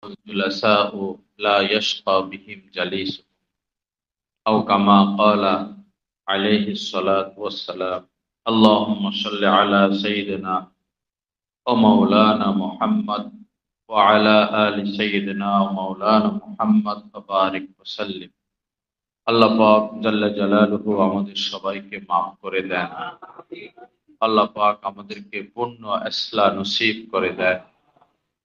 الجلساء لا يشقى بهم جليسهم أو كما قال عليه الصلاة والسلام. اللهم صل على سيدنا ومولانا محمد وعلى آل سيدنا ومولانا محمد وبارك وسلم। আল্লাহ পাক জাল্লা জালালুহু আমাদের সবাইকে মাফ করে দেন। আল্লাহ পাক আমাদেরকে পূর্ণ ইসলাম নসিব করে দেন।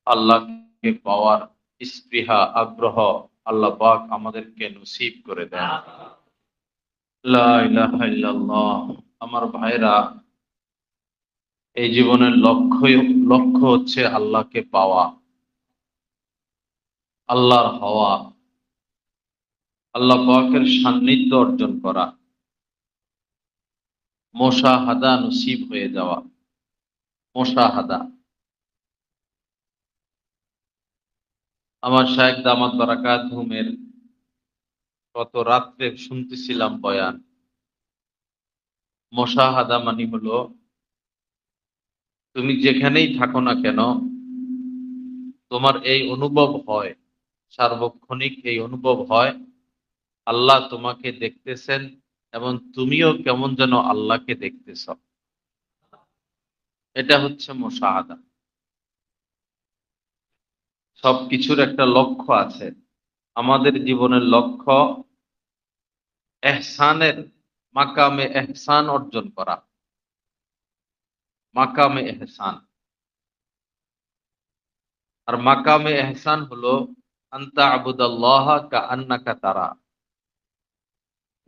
আল্লাহকে পাওয়ার স্পৃহা আগ্রহ আল্লাহ পাক আমাদেরকে নসিব করে দেন। লা ইলাহা ইল্লাল্লাহ। আমার ভাইরা, এই জীবনের লক্ষ্য হচ্ছে আল্লাহকে পাওয়া, আল্লাহর হওয়া, আল্লাহ পাকের সান্নিধ্য অর্জন করা, মুশাহাদা নসিব হয়ে যাওয়া। মুশাহাদা। আমার শায়েখ দামাত বারাকাতুহুমের গত রাত্রে শুনতেছিলাম বয়ান। মুশাহাদা মানে হলো, তুমি যেখানেই থাকো না কেন, তোমার এই অনুভব হয়, সার্বক্ষণিক এই অনুভব হয় আল্লাহ তোমাকে দেখতেছেন এবং তুমিও কেমন যেন আল্লাহকে দেখতেছ। এটা হচ্ছে মুশাহাদা। সবকিছুর একটা লক্ষ্য আছে। আমাদের জীবনের লক্ষ্য এহসানের মাকামে এহসান অর্জন করা। মাকামে এহসান। আর মাকামে এহসান হলো আনতা আবুদাল্লাহ কাআন্নাকা তারা।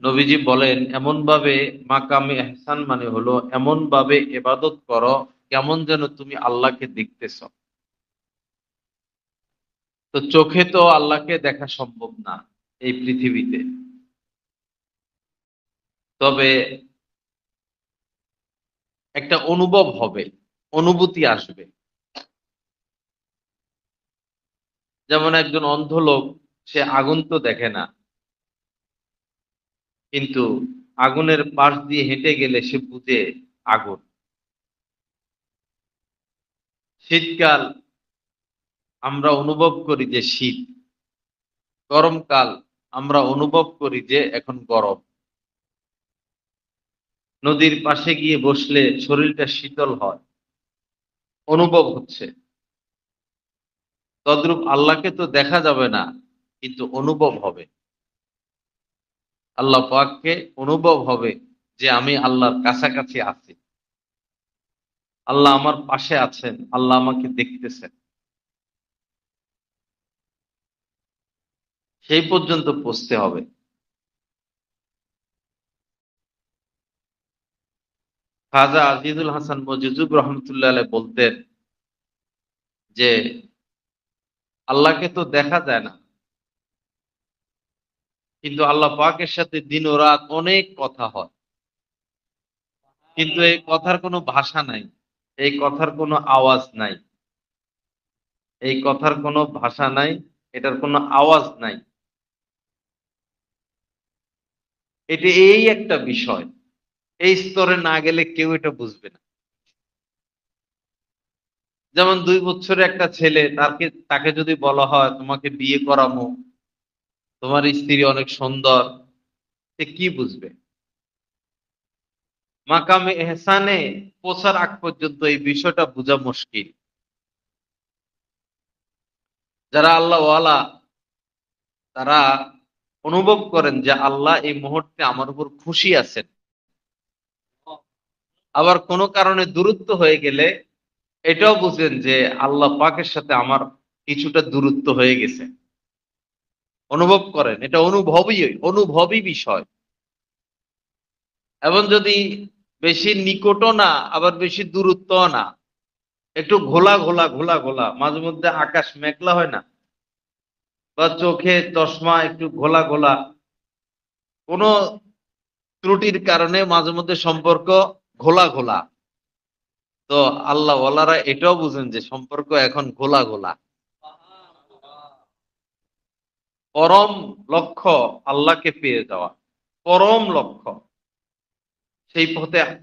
নবীজি বলেন, এমন ভাবে মাকামে এহসান মানে হলো এমন ভাবে ইবাদত করো কেমন যেন তুমি আল্লাহকে দেখতেছ। তো চোখে তো আল্লাহকে দেখা সম্ভব না এই পৃথিবীতে, তবে একটা অনুভব হবে, অনুভূতি আসবে। যেমন একজন অন্ধ লোক, সে আগুন তো দেখে না, কিন্তু আগুনের পাশ দিয়ে হেঁটে গেলে সে বুঝে আগুন। শীতকাল আমরা অনুভব করি যে শীত, গরমকাল আমরা অনুভব করি যে এখন গরম। নদীর পাশে গিয়ে বসলে শরীরটা শীতল হয়, অনুভব হচ্ছে। তদ্রূপ আল্লাহকে তো দেখা যাবে না, কিন্তু অনুভব হবে। আল্লাহ পাককে অনুভব হবে যে আমি আল্লাহর কাছাকাছি আছি, আল্লাহ আমার পাশে আছেন, আল্লাহ আমাকে দেখতেছেন। সেই পর্যন্ত পৌঁছতে হবে। খাজা আজিজুল হাসান মজিজুব রহমতুল্লাহ আলাইহি বলতেন যে আল্লাহকে তো দেখা যায় না, কিন্তু আল্লাহ পাকের সাথে দিন ও রাত অনেক কথা হয়। কিন্তু এই কথার কোনো ভাষা নাই, এই কথার কোনো আওয়াজ নাই, এই কথার কোনো ভাষা নাই, এটার কোনো আওয়াজ নাই। এটা এই একটা বিষয়, এই স্তরে না গেলে কেউ এটা বুঝবে না। যেমন 2 বছরের একটা ছেলে, তাকে যদি বলা হয় তোমাকে বিয়ে করাবো, তোমার স্ত্রী অনেক সুন্দর, সে কি বুঝবে? মাকামে এহসানে পৌঁছার আগ পর্যন্ত এই বিষয়টা বোঝা মুশকিল। যারা আল্লাহ ওয়ালা, তারা অনুভব করেন যে আল্লাহ এই মুহূর্তে আমার উপর খুশি আছেন। আবার কোনো কারণে দূরত্ব হয়ে গেলে এটাও বুঝেন যে আল্লাহ পাকের সাথে আমার কিছুটা দূরত্ব হয়ে গেছে। অনুভব করেন, এটা অনুভবী বিষয়। এবং যদি বেশি নিকটও না, আবার বেশি দূরত্বও না, একটু ঘোলা ঘোলা ঘোলা ঘোলা, মাঝে মধ্যে আকাশ মেঘলা হয় না, বা চোখে চশমা একটু ঘোলা ঘোলা, কোনো ত্রুটির কারণে মাঝে মধ্যে সম্পর্ক ঘোলা ঘোলা। তো আল্লাহ ওয়ালারা এটাও বুঝেন যে সম্পর্ক এখন ঘোলা ঘোলা। পরম লক্ষ্য আল্লাহকে পেয়ে যাওয়া, পরম লক্ষ্য।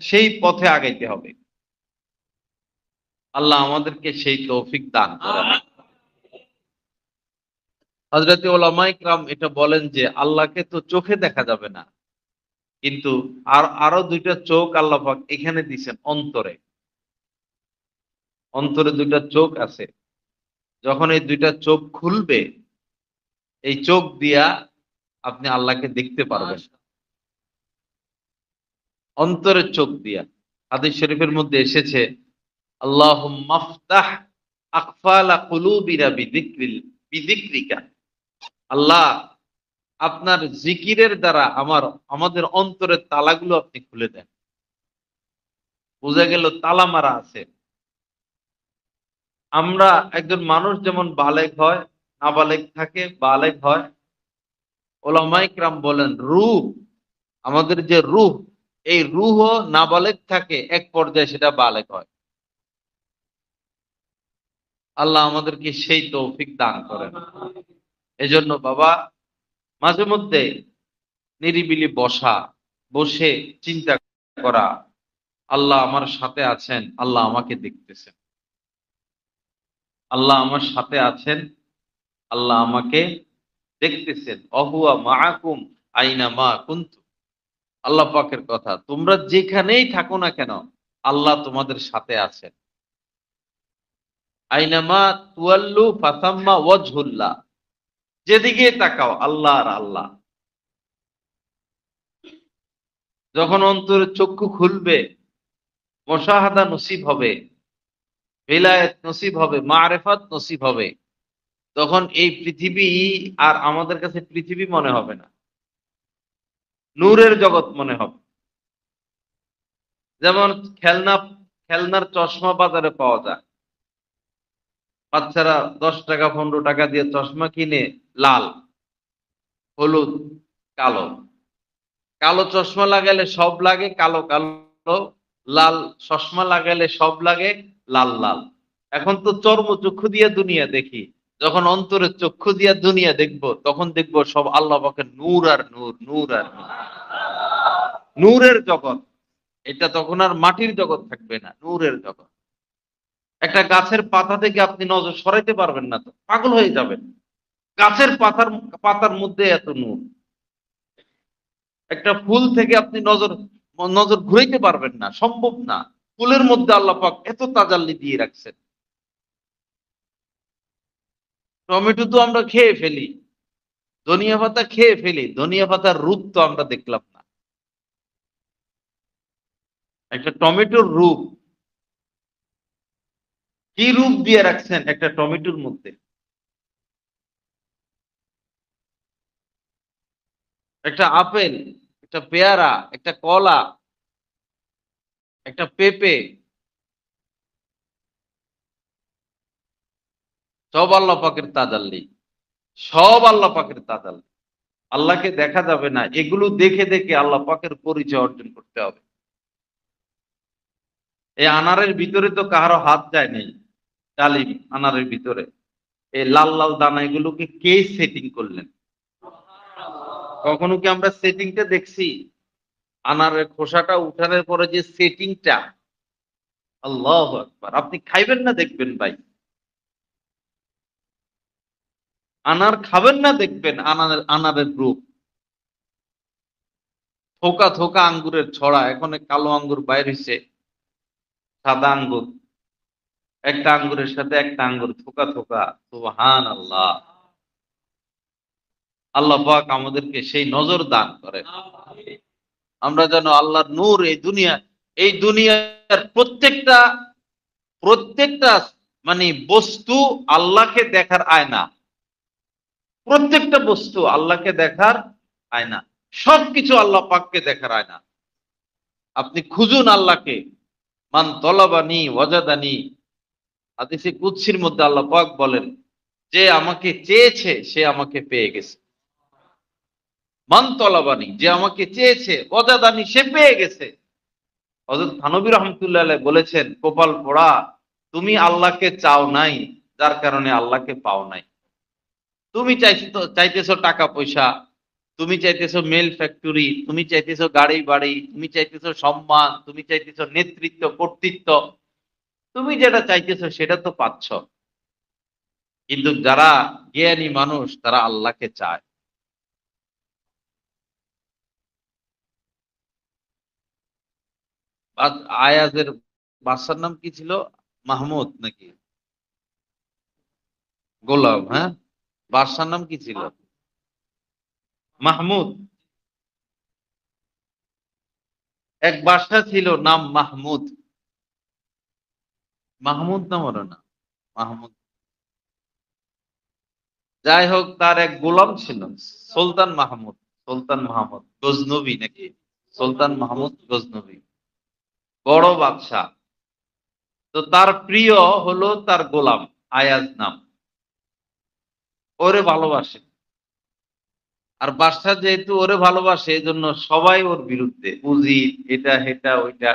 সেই পথে আগাইতে হবে। আল্লাহ আমাদেরকে সেই তৌফিক দান করেন। হযরতে উলামায়ে কিরাম এটা বলেন যে আল্লাহকে তো চোখে দেখা যাবে না, কিন্তু আরো দুইটা চোখ আল্লাহ পাক এখানে দিছেন অন্তরে। অন্তরে দুইটা চোখ আছে। যখন এই দুইটা চোখ খুলবে, এই চোখ দিয়া আপনি আল্লাহকে দেখতে পারবেন। অন্তরের চোখ দিয়া। হাদিস শরীফের মধ্যে এসেছে, আল্লাহুম্মা আফতাহ আকফালা কুলুবিনা বিযিকরিকা। আল্লাহ, আপনার জিকিরের দ্বারা আমাদের অন্তরের তালাগুলো আপনি খুলে দেন। বোঝা গেল তালা মারা আছে। আমরা একজন মানুষ যেমন বালেগ হয়, নাবালেগ থাকে, বালেগ হয়, ওলামায়ে কিরাম বলেন রূহ, আমাদের যে রূহ, এই রূহও নাবালেগ থাকে, এক পর্যায়ে সেটা বালেগ হয়। আল্লাহ আমাদেরকে সেই তৌফিক দান করেন। এজন্য বাবা, মাঝে মধ্যে নিরিবিলি বসা, বসে চিন্তা করা, আল্লাহ আমার সাথে আছেন, আল্লাহ আমাকে দেখতেছেন। আল্লাহ আমার সাথে আছেন, আল্লাহ আমাকে দেখতেছেন। অহুয়া মাআকুম আইনা মা কুনতুম। আল্লাহ পাকের কথা, তোমরা যেখানেই থাকো না কেন, আল্লাহ তোমাদের সাথে আছেন। আইনামা তুয়াল্লু ফাসাম্মা ওয়াজহুল্লাহ। যেদিকে তাকাও আল্লাহ আর আল্লাহ। যখন অন্তরের চক্ষু খুলবে, মুশাহাদা নসিব হবে, ভিলায়াত নসিব হবে, মারেফাত নসিব হবে, তখন এই পৃথিবী আর আমাদের কাছে পৃথিবী মনে হবে না, নূরের জগৎ মনে হবে। যেমন খেলনা, খেলনার চশমা বাজারে পাওয়া যায়। বাচ্চারা 10 টাকা 15 টাকা দিয়ে চশমা কিনে, লাল, হলুদ, কালো। কালো চশমা লাগালে সব লাগে কালো কালো, লাল চশমা লাগালে সব লাগে লাল লাল। এখন তো চর্মচক্ষু দিয়ে দুনিয়া দেখি, যখন অন্তরের চক্ষু দিয়ে দুনিয়া দেখবো, তখন দেখবো সব আল্লাহ পাকের নূর আর নূর, নূর আর নূর, নূরের জগৎ। এটা তখন আর মাটির জগৎ থাকবে না, নূরের জগৎ। একটা গাছের পাতা থেকে আপনি নজর সরাইতে পারবেন না, তো পাগল হয়ে যাবেন। গাছের পাতার পাতার মধ্যে এত নূর। একটা ফুল থেকে আপনি নজর নজর ঘুরাইতে পারবেন না, সম্ভব না। ফুলের মধ্যে আল্লাহ পাক এত তাজাল্লি দিয়ে রাখছেন। টমেটো তো আমরা খেয়ে ফেলি, ধনিয়া পাতা খেয়ে ফেলি, ধনিয়া পাতার রূপ তো আমরা দেখলাম না। একটা টমেটোর রূপ, কি রূপ দিয়ে রাখছেন একটা টমেটোর মধ্যে। একটা আপেল, একটা পেয়ারা, একটা কলা, একটা পেঁপে, সব আল্লাহ পাকের তাজাল্লি, সব আল্লাহ পাকের তাজাল্লি। আল্লাহকে দেখা যাবে না, এগুলো দেখে দেখে আল্লাহ পাকের পরিচয় অর্জন করতে হবে। এই আনারের ভিতরে তো কাহারো হাত যায় নেই, ডালিম আনারের ভিতরে, এই লাল লাল দানা এগুলোকে কে সেটিং করলেন? কখনো কি আমরা সেটিংটা দেখছি? আনারের খোসাটা উঠানোর পরে যে সেটিংটা, আল্লাহু আকবার! আপনি খাইবেন না দেখবেন ভাই, আনার খাবেন না দেখবেন আনারের রূপ। থোকা থোকা আঙ্গুরের ছড়া, এখন কালো আঙ্গুর বাইর হইছে, সাদা আঙ্গুর, একটা আঙ্গুরের সাথে একটা আঙ্গুর থোকা থোকা। সুবহানাল্লাহ! আল্লাহ পাক আমাদেরকে সেই নজর দান করেন। আমরা যেন আল্লাহর নূর এই দুনিয়ার প্রত্যেকটা প্রত্যেকটা মানে বস্তু আল্লাহকে দেখার আয়না। প্রত্যেকটা বস্তু আল্লাহকে দেখার আয়না। সবকিছু আল্লাহ পাককে দেখার আয়না। আপনি খুঁজুন আল্লাহকে। মান তলাবানি ওয়াজাদানি। হাদিসে কুদসির মধ্যে আল্লাহ পাক বলেন, যে আমাকে চেয়েছে সে আমাকে পেয়ে গেছে। মান তলাবানি, যে আমাকে চেয়েছে, ওয়াজাদানি, সে পেয়ে গেছে। হযরত থানবী রাহমাতুল্লাহ আলাইহি বলেছেন, কপাল পোড়া, তুমি আল্লাহকে চাও নাই, যার কারণে আল্লাহকে পাও নাই। তুমি চাইতেছো টাকা পয়সা, তুমি চাইতেছো মেল ফ্যাক্টরি, তুমি চাইতেছো গাড়ি বাড়ি, তুমি চাইতেছো সম্মান, তুমি চাইতেছো নেতৃত্ব কর্তৃত্ব, তুমি যেটা চাইতেছো সেটা তো পাচ্ছ। কিন্তু যারা জ্ঞানী মানুষ তারা আল্লাহকে চায়। আয়াজের বাদশার নাম কি ছিল? মাহমুদ নাকি গোলাম? হ্যাঁ, বাদশার নাম কি ছিল? মাহমুদ। এক বাদশা ছিল নাম মাহমুদ। মাহমুদ নাম ওর না, মাহমুদ। যাই হোক, তার এক গোলাম ছিল সুলতান মাহমুদ। সুলতান মাহমুদ গজনবী নাকি? সুলতান মাহমুদ গজনবী, বড় বাদশা। তো তার প্রিয় হলো তার গোলাম আয়াজ নাম, ওরে ভালোবাসে। আর বাদশা যেহেতু ওরে ভালোবাসে, এই জন্য সবাই ওর বিরুদ্ধে, উজির, এটা হেটা ওইটা।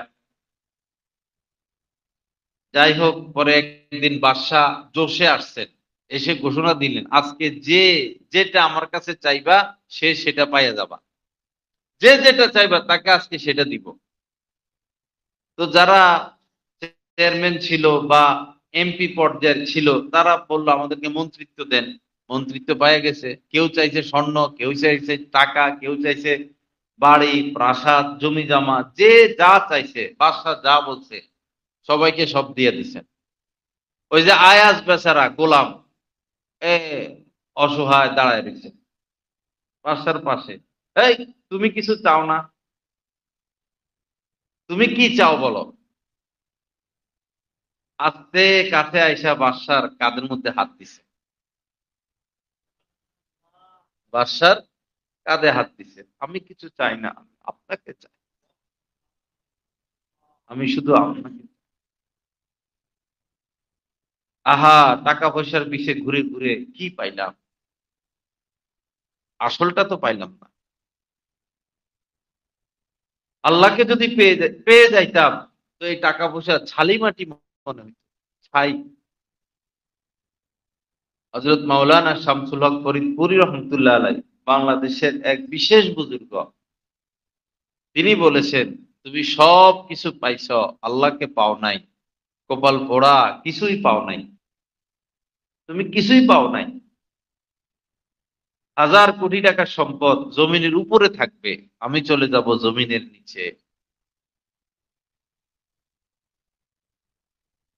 যাই হোক, পরে একদিন বাদশাহ জোশে আসছেন, এসে ঘোষণা দিলেন, আজকে যে যেটা আমার কাছে চাইবা সে সেটা পাইয়া যাবা, যে যেটা চাইবা তাকে আজকে সেটা দিব। তো যারা চেয়ারম্যান ছিল বা এমপি পর্যায়ের ছিল, তারা বললো আমাদেরকে মন্ত্রিত্ব দেন। মন্ত্রিত্ব পাইয়া গেছে, কেউ চাইছে স্বর্ণ, কেউ চাইছে টাকা, কেউ চাইছে বাড়ি, প্রাসাদ, জমি জমা, যে যা চাইছে বাদশাহ যা বলছে সবাইকে সব দিয়ে দিছেন। ওই যে আয়াজ বেচারা গোলাম, এ অসহায় দাঁড়ায় রয়েছে বাদশার পাশে। এই, তুমি কিছু চাও না? তুমি কি চাও বলো? আস্তে কাছে আইসা বাদশার কাঁধের মধ্যে হাত দিছে। বাদশার কাঁধে হাত দিছে, আমি কিছু চাই না, আমি আপনাকে চাই, আমি শুধু আপনাকে। আহা, টাকা পয়সার পিছে ঘুরে ঘুরে কি পাইলাম? আসলটা তো পাইলাম না। আল্লাহকে যদি পেয়ে যাইতাম, তো এই টাকা পয়সা ছালি মাটি মনে হইত, ছাই। হযরত মাওলানা শামসুল হক ফরিদপুরী রহমতুল্লাহ আলাই, বাংলাদেশের এক বিশেষ বুজুর্গ, তিনি বলেছেন, তুমি সব কিছু পাইছ, আল্লাহকে পাও নাই, কপাল পোড়া, কিছুই পাও নাই। তুমি কিছুই পাও নাই। হাজার কোটি টাকার সম্পদ জমিনের উপরে থাকবে, আমি চলে যাব জমিনের নিচে।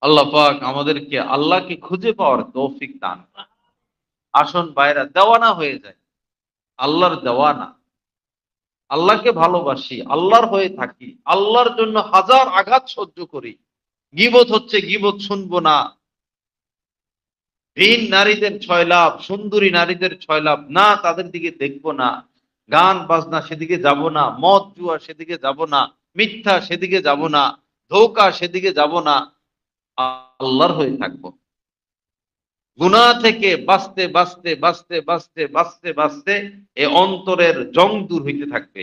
আল্লাহ পাক আমাদেরকে আল্লাহকে খুঁজে পাওয়ার তৌফিক দান করেন। আসন বাইরা দেওয়ানা হয়ে যায়, আল্লাহর দেওয়ানা। আল্লাহকে ভালোবাসি, আল্লাহর হয়ে থাকি, আল্লাহর জন্য হাজার আঘাত সহ্য করি। গীবত হচ্ছে, গীবত শুনবো না। ভিন নারীদের ছয় লাভ, সুন্দরী নারীদের ছয় লাভ না, তাদের দিকে দেখবো না। গান বাজনা সেদিকে যাব না, মদ জুয়া সেদিকে যাব না, মিথ্যা সেদিকে যাব না, ধোঁকা সেদিকে যাব না। আল্লাহর হয়ে থাকবো। গুনাহ থেকে বাঁচতে বাঁচতে বাঁচতে বাঁচতে বাঁচতে বাঁচতে এ অন্তরের জং দূর হইতে থাকবে,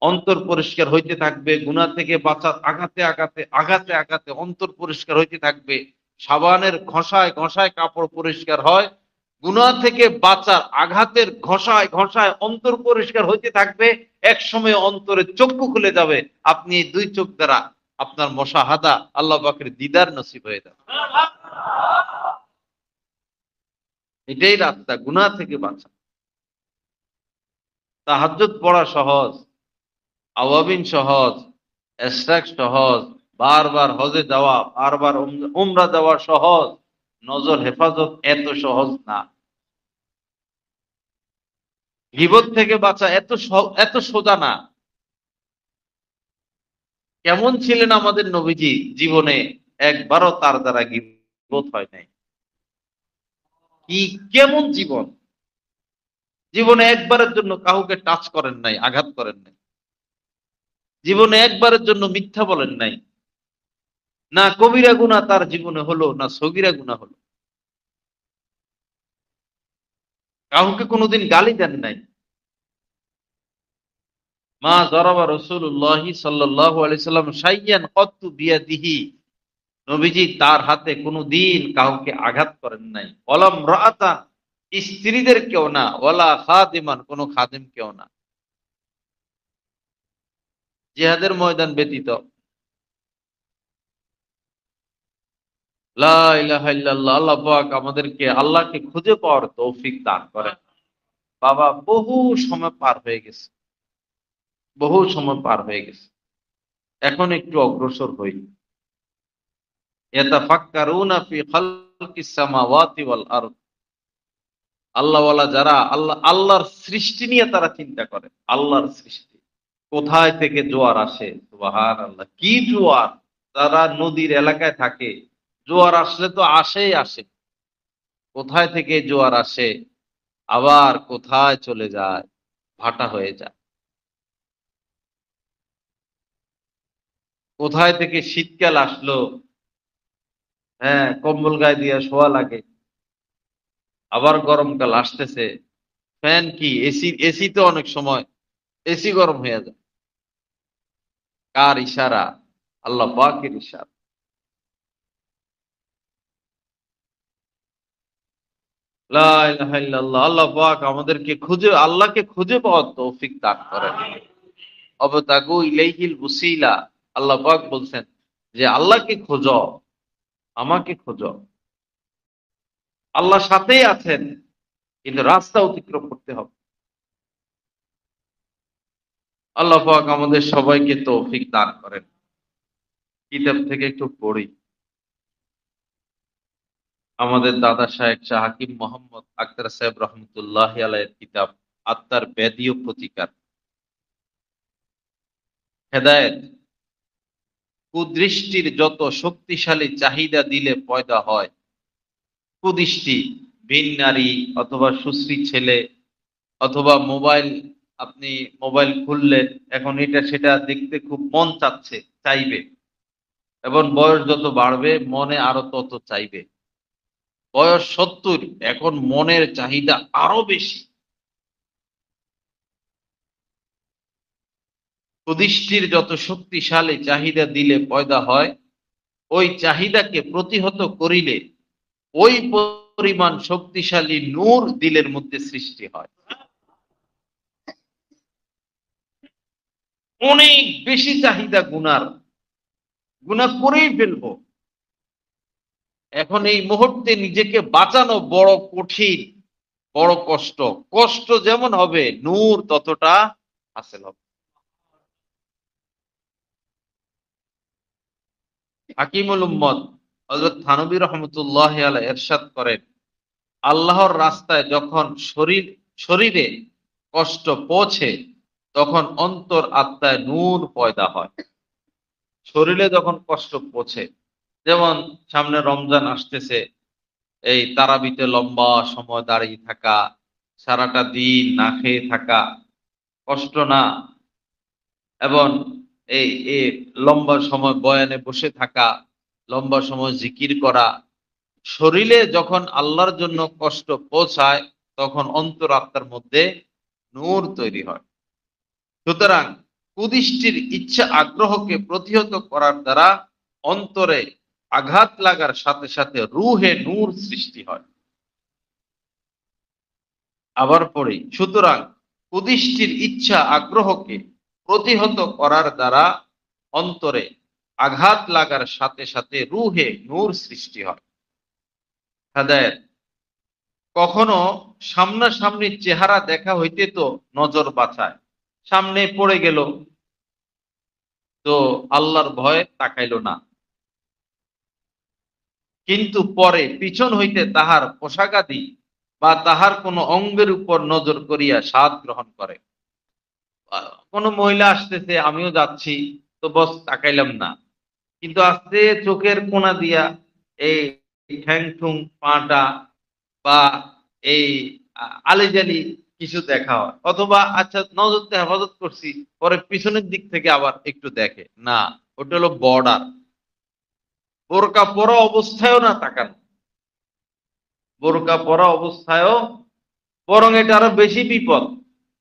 অন্তর পরিষ্কার হইতে থাকবে। গুনাহ থেকে বাঁচার আঘাতে আঘাতে আঘাতে আঘাতে অন্তর পরিষ্কার হইতে থাকবে। সাবানের ঘষায় ঘষায় কাপড় পরিষ্কার হয়, গুনাহ থেকে বাঁচার আঘাতের ঘষায় ঘষায় অন্তর পরিষ্কার হইতে থাকবে। এক সময় অন্তরের চক্ষু খুলে যাবে, আপনি এই দুই চোখ দ্বারা আপনার মুশাহাদা, আল্লাহ পাকের দিদার নসিব হয়ে যাবে। এটাই রাস্তা গুনাহ থেকে বাঁচা। তাহাজ্জুদ পড়া সহজ, আওয়াবিন সহজ, এশরাক সহজ, বারবার হজে যাওয়া, বারবার উমরা যাওয়া সহজ, নজর হেফাজত এত সহজ না। গীবত থেকে বাঁচা এত সোজা না। কেমন ছিলেন আমাদের নবীজি জীবনে? একবারও তার দ্বারা গীবত হয় নাই। কি কেমন জীবন! জীবনে একবারের জন্য কাউকে টাচ করেন নাই, আঘাত করেন নাই। জীবনে একবারের জন্য মিথ্যা বলেন নাই। না কবিরা গুনাহ তার জীবনে হলো, না সগীরা গুনাহ হলো। কাউকে কোনোদিন গালি দেন নাই। মা যরাবা রাসূলুল্লাহি সাল্লাল্লাহু আলাইহি সাল্লাম শাইয়ান কত্তু বিয়াদিহি, নবীজি তার হাতে কোনোদিন কাউকে আঘাত করেন নাই। ওয়ালাম রাআতান, স্ত্রীদের কেউ না, ওয়ালা খাদিমান, কোন খাদিম কেউ না। জিহাদের ময়দান ব্যতীত। লা ইলাহা ইল্লাল্লাহ। আল্লাহ পাক আমাদেরকে আল্লাহকে খুঁজে পাওয়ার তৌফিক দান করেন। বাবা, বহু সময় পার হয়ে গেছে, বহু সময় পার হয়ে গেছে। এখন একটু অগ্রসর হই। ইয়াতাফাক্কারুনা ফি খালকিস সামাওয়াতি ওয়াল আরদ। আল্লাহওয়ালা যারা, আল্লাহর সৃষ্টি নিয়ে তারা চিন্তা করে। আল্লাহর সৃষ্টি কোথায় থেকে জোয়ার আসে, সুবহানাল্লাহ, কি জোয়ার! যারা নদীর এলাকায় থাকে, জোয়ার আসলে তো আসেই আসে। কোথায় থেকে জোয়ার আসে, আবার কোথায় চলে যায়, ভাটা হয়ে যায়। কোথায় থেকে শীতকাল আসলো, হ্যাঁ, কম্বল গায়ে দিয়ে শোয়া লাগে। আবার গরমকাল আসতেছে, ফ্যান কি, এসি, এসি তো অনেক সময় এসি গরম হয়ে যায়। কার ইশারা? আল্লাহ পাকের ইশারা। লা ইলাহা ইল্লাল্লাহ। আল্লাহ পাক আমাদেরকে আল্লাহকে খুঁজে পাওয়ার তৌফিক দান করেন। অবতাগু ইলাইহিল ওসিলা। আল্লাহ পাক বলছেন যে আল্লাহকে খোঁজো, আমাকে খোঁজো। আল্লাহ সাথেই আছেন, কিন্তু রাস্তা অতিক্রম করতে হবে। আল্লাহ পাক আমাদের সবাইকে তৌফিক দান করেন। কিতাব থেকে একটু পড়ি। আমাদের দাদা শাহেখ শাহ হাকিম মোহাম্মদ আখতার সাহেব রহমতুল্লাহ আলাইয়ের কিতাব আত্মার ব্যাধি ও প্রতিকার। হেদায়েত। কুদৃষ্টির যত শক্তিশালী চাহিদা দিলে পয়দা হয়। কুদৃষ্টি, ভিন নারী অথবা সুশ্রী ছেলে, অথবা মোবাইল। আপনি মোবাইল খুললেন, এখন এটা সেটা দেখতে খুব মন চাচ্ছে, চাইবে। এবং বয়স যত বাড়বে মনে আরো তত চাইবে। বয়স 70, এখন মনের চাহিদা আরো বেশি। কুদৃষ্টির যত শক্তিশালী চাহিদা দিলে পয়দা হয়, ওই চাহিদাকে প্রতিহত করিলে ওই পরিমাণ শক্তিশালী নূর দিলের মধ্যে সৃষ্টি হয়। অনেক বেশি চাহিদা গুনার, গুনাহ করেই ফেলবো। এখন এই মুহূর্তে নিজেকে বাঁচানো বড় কঠিন, বড় কষ্ট। কষ্ট যেমন হবে, নূর ততটা হাসিল হবে। হাকিমুল উম্মত হযরত থানবী রহমতুল্লাহ আলাইহি ইরশাদ করেন, আল্লাহর রাস্তায় যখন শরীরে কষ্ট পৌঁছে, তখন অন্তর আত্মায় নূর পয়দা হয়। শরীরে যখন কষ্ট পৌঁছে, যেমন সামনে রমজান আসতেছে, এই তারাবিতে লম্বা সময় দাঁড়িয়ে থাকা, সারাটা দিন না খেয়ে থাকা, কষ্ট না? এবং এই এই লম্বা সময় বয়ানে বসে থাকা, লম্বা সময় জিকির করা, শরীরে যখন আল্লাহর জন্য কষ্ট পৌঁছায়, তখন অন্তরাত্মার মধ্যে নূর তৈরি হয়। সুতরাং কুদৃষ্টির ইচ্ছা আগ্রহকে প্রতিহত করার দ্বারা অন্তরে আঘাত লাগার সাথে সাথে রুহে নূর সৃষ্টি হয়। আবার পড়ি, সুতরাং কুদৃষ্টির ইচ্ছা আগ্রহকে প্রতিহত করার দ্বারা অন্তরে আঘাত লাগার সাথে সাথে রুহে নূর সৃষ্টি হয়। হেদায়েত। কখনো সামনাসামনি চেহারা দেখা হইতে তো নজর বাঁচায়, সামনে পড়ে গেল তো আল্লাহর ভয়ে তাকাইল না, কিন্তু পরে পিছন হইতে তাহার পোশাকাদি বা তাহার কোনো অঙ্গের উপর নজর করিয়া স্বাদ গ্রহণ করে। কোনো মহিলা আসতেছে, আমিও যাচ্ছি, তো বস তাকাইলাম না, কিন্তু আস্তে চোখের কোনা দিয়া এই ঠ্যাং ঠুং পাটা বা এই আলিজালি কিছু দেখা হয়, অথবা আচ্ছা নজর তো হেফাজত করছি, পরে পিছনের দিক থেকে আবার একটু দেখে না, ওটা হলো বর্ডার। বোরকা পরা অবস্থায়ও না তাকানো, বোরকা পরা অবস্থায়ও, বরং এটা আরো বেশি বিপদ।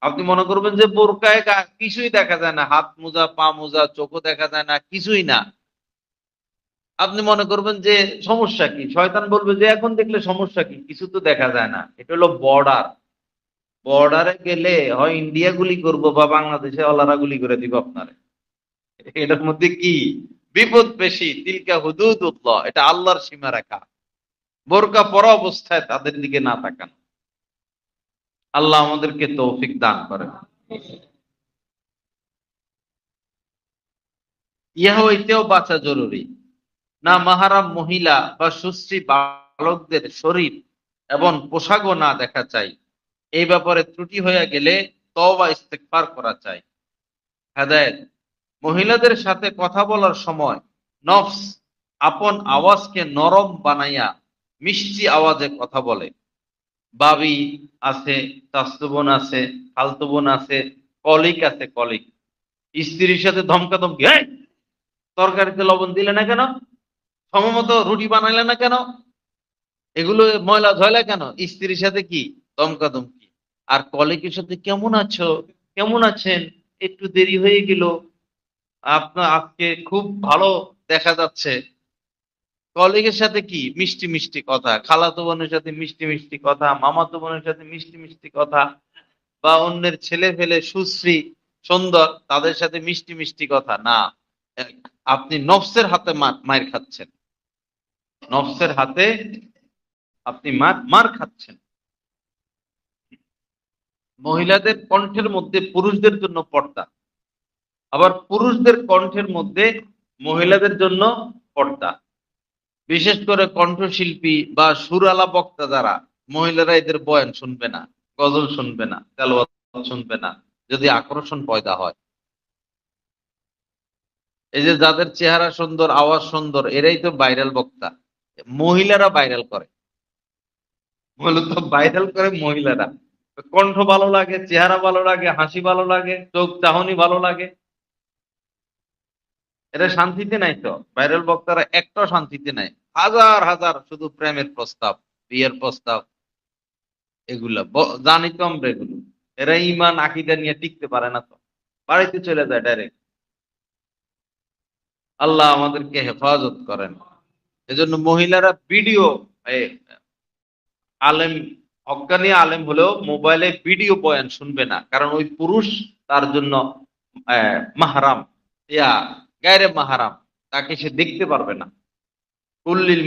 আপনি মনে করবেন যে বোরকায় কিছুই দেখা যায় না, হাত মোজা, পা মোজা, চোখও দেখা যায় না, কিছুই না। আপনি মনে করবেন যে সমস্যা কি, শয়তান বলবে যে এখন দেখলে সমস্যা কি, কিছু তো দেখা যায় না। এটা হলো বর্ডার। বর্ডারে গেলে হয় ইন্ডিয়া গুলি করবো বা বাংলাদেশে ওলারা গুলি করে দিব আপনারে। এটার মধ্যে কি বিপদ বেশি। তিলকা হুদুদুল্লাহ, এটা আল্লাহর সীমারেখা। বোরকা পরা অবস্থায় তাদের দিকে না তাকান। আল্লাহ আমাদেরকে তৌফিক দান করেন। ইহা হইতেও বাঁচা জরুরি। না মাহারাম মহিলা বা সুশ্রী বালকদের শরীর এবং পোশাকও না দেখা চাই। এই ব্যাপারে ত্রুটি হয়ে গেলে তওবা ইস্তেগফার করা চাই। হেদায়েত: মহিলাদের সাথে কথা বলার সময় নফস আপন আওয়াজকে নরম বানাইয়া মিষ্টি আওয়াজে কথা বলে। ভাবি আছে, চাচতো বোন আছে, খালতো বোন আছে, কলিগ আছে, কলিগ। স্ত্রীর সাথে ধমকাধমকি, এই তরকারিতে লবণ দিলে না কেন, সময়মতো রুটি বানাইলে না কেন, এগুলো ময়লা ধয়লা কেন, স্ত্রীর সাথে কি ধমকাধমকি। আর কলিগের সাথে কেমন আছো, কেমন আছেন, একটু দেরি হয়ে গেল, আপনার আজকে খুব ভালো দেখা যাচ্ছে। কলিগের সাথে কি মিষ্টি মিষ্টি কথা, খালাতো বোনের সাথে মিষ্টি মিষ্টি কথা, মামাতো বোনের সাথে মিষ্টি মিষ্টি কথা, বা অন্যের ছেলে ফেলে সুশ্রী সুন্দর তাদের সাথে মিষ্টি মিষ্টি কথা না। আপনি নফসের হাতে মার খাচ্ছেন, নফসের হাতে আপনি মার মার খাচ্ছেন। মহিলাদের কণ্ঠের মধ্যে পুরুষদের জন্য পর্দা, আবার পুরুষদের কণ্ঠের মধ্যে মহিলাদের জন্য পর্দা। বিশেষ করে কণ্ঠশিল্পী বা সুরালা বক্তা যারা, মহিলারা এদের বয়ান শুনবে না, গজল শুনবে না, তেলাওয়াত শুনবে না, যদি আকর্ষণ পয়দা হয়। এই যে যাদের চেহারা সুন্দর, আওয়াজ সুন্দর, এরাই তো ভাইরাল বক্তা। মহিলারা ভাইরাল করে, মূলত ভাইরাল করে মহিলারা। কণ্ঠ ভালো লাগে, চেহারা ভালো লাগে, হাসি ভালো লাগে, চোখ চাহনি ভালো লাগে, এরা শান্তিতে নাই। তো ভাইরাল বক্তারা একটাও শান্তিতে নাই। হাজার হাজার শুধু প্রেমের প্রস্তাব, বিয়ের প্রস্তাব, এগুলা জানি তো আমরা এগুলো। এরা ইমান আকীদা নিয়ে টিকতে পারে না, তো বাড়িতে চলে যায় ডাইরেক্ট। আল্লাহ আমাদেরকে হেফাজত করেন। এজন্য মহিলারা ভিডিও, আলেম, হক্কানি আলেম হলেও মোবাইলে ভিডিও বয়ান শুনবে না, কারণ ওই পুরুষ তার জন্য মাহারাম, ইয়া গায়রে মাহারাম, তাকে সে দেখতে পারবে না। কুল্লিল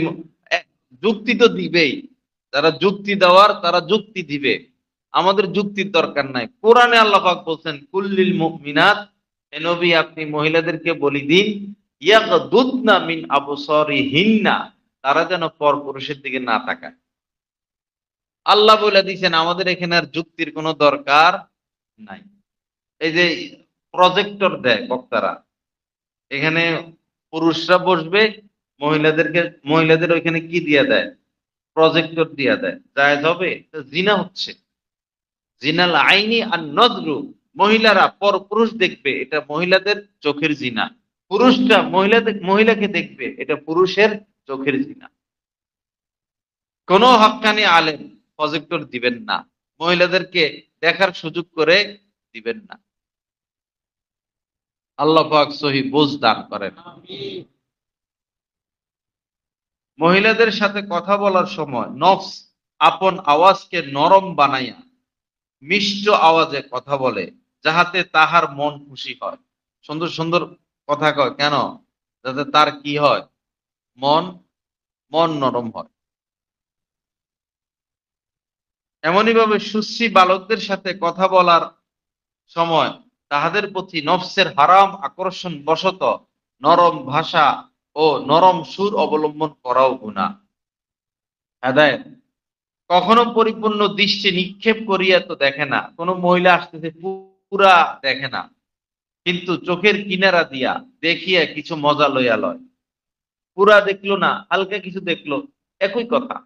যুক্তি তো দিবেই, যারা যুক্তি দেওয়ার তারা যুক্তি দিবে। আমাদের যুক্তির দরকার নাই। কোরআনে আল্লাহ পাক বলছেন কুল্লিল মুমিনাত, হে নবী আপনি মহিলাদেরকে বলি দিন, ইয়াগদুদনা মিন আবসারিহিন্না, তারা যেন পরপুরুষের দিকে না তাকায়। আল্লাহ বলে দিয়েছেন, আমাদের এখানে আর যুক্তির কোনো দরকার নাই। এই যে প্রজেক্টর দেয় বক্তারা, এখানে পুরুষরা বসবে, মহিলাদেরকে, মহিলাদের ওইখানে কি দিয়ে দেয়, প্রজেক্টর দিয়ে দেয়। জায়েজ হবে? তো জিনা হচ্ছে। জিনাল আইনি আর নজরু, মহিলারা পর পুরুষ দেখবে, এটা মহিলাদের চোখের জিনা। পুরুষটা মহিলাকে দেখবে, এটা পুরুষের চোখের জিনা। কোন হক্কানি আলেম প্রজেক্টর দিবেন না, মহিলাদেরকে দেখার সুযোগ করে দিবেন না। আল্লাহ পাক সহি বুঝ দান করেন। মহিলাদের সাথে কথা বলার সময় নফস আপন আওয়াজকে নরম বানাইয়া মিষ্ট আওয়াজে কথা বলে, যাহাতে তাহার মন খুশি হয়। সুন্দর সুন্দর কথা কয় কেন? যাতে তার কি হয়, মন মন নরম হয়। এমনই ভাবে সুশ্রী বালকদের সাথে কথা বলার সময় তাহাদের প্রতি নফসের হারাম আকর্ষণ বশত নরম ভাষা ও নরম সুর অবলম্বন করাও গুনাহ। হেদায়েত: কখনো পরিপূর্ণ দৃষ্টি নিক্ষেপ করিয়া তো দেখে না, কোন মহিলা আসতেছে পুরা দেখে না, কিন্তু চোখের কিনারা দিয়া দেখিয়া কিছু মজা লইয়া লয়। পুরা দেখলো না, হালকা কিছু দেখলো, একই কথা।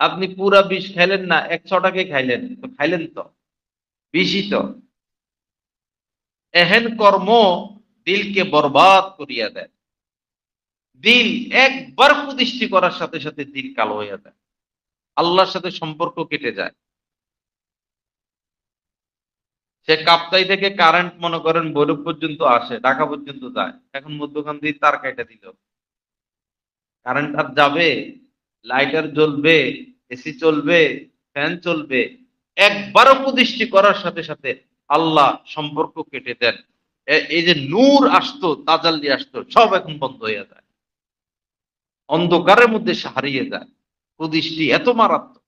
আপনি পুরা বিষ খাইলেন না, 100টাকে খাইলেন, তো খাইলেন তো, বিষই তো। এহেন কর্ম দিলকে বরবাদ করিয়া দেয়। দিল একবার কুদৃষ্টি করার সাথে সাথে দিল কালো হইয়া যায়, আল্লাহর সাথে সম্পর্ক কেটে যায়। সে কাপ্তাই থেকে কারেন্ট মনে করেন বৈরব পর্যন্ত আসে, ঢাকা পর্যন্ত যায়, এখন মধ্যখান দিয়ে তার কাটা দিল, কারেন্ট আর যাবে? লাইটার জ্বলবে, এসি চলবে, ফ্যান চলবে, একবারও কুদৃষ্টি করার সাথে সাথে আল্লাহ সম্পর্ক কেটে দেন। এই যে নূর আসতো, তাজাল্লি আসতো, সব এখন বন্ধ হয়ে যায়, অন্ধকারের মধ্যে সে হারিয়ে যায়। কুদৃষ্টি এত মারাত্মক।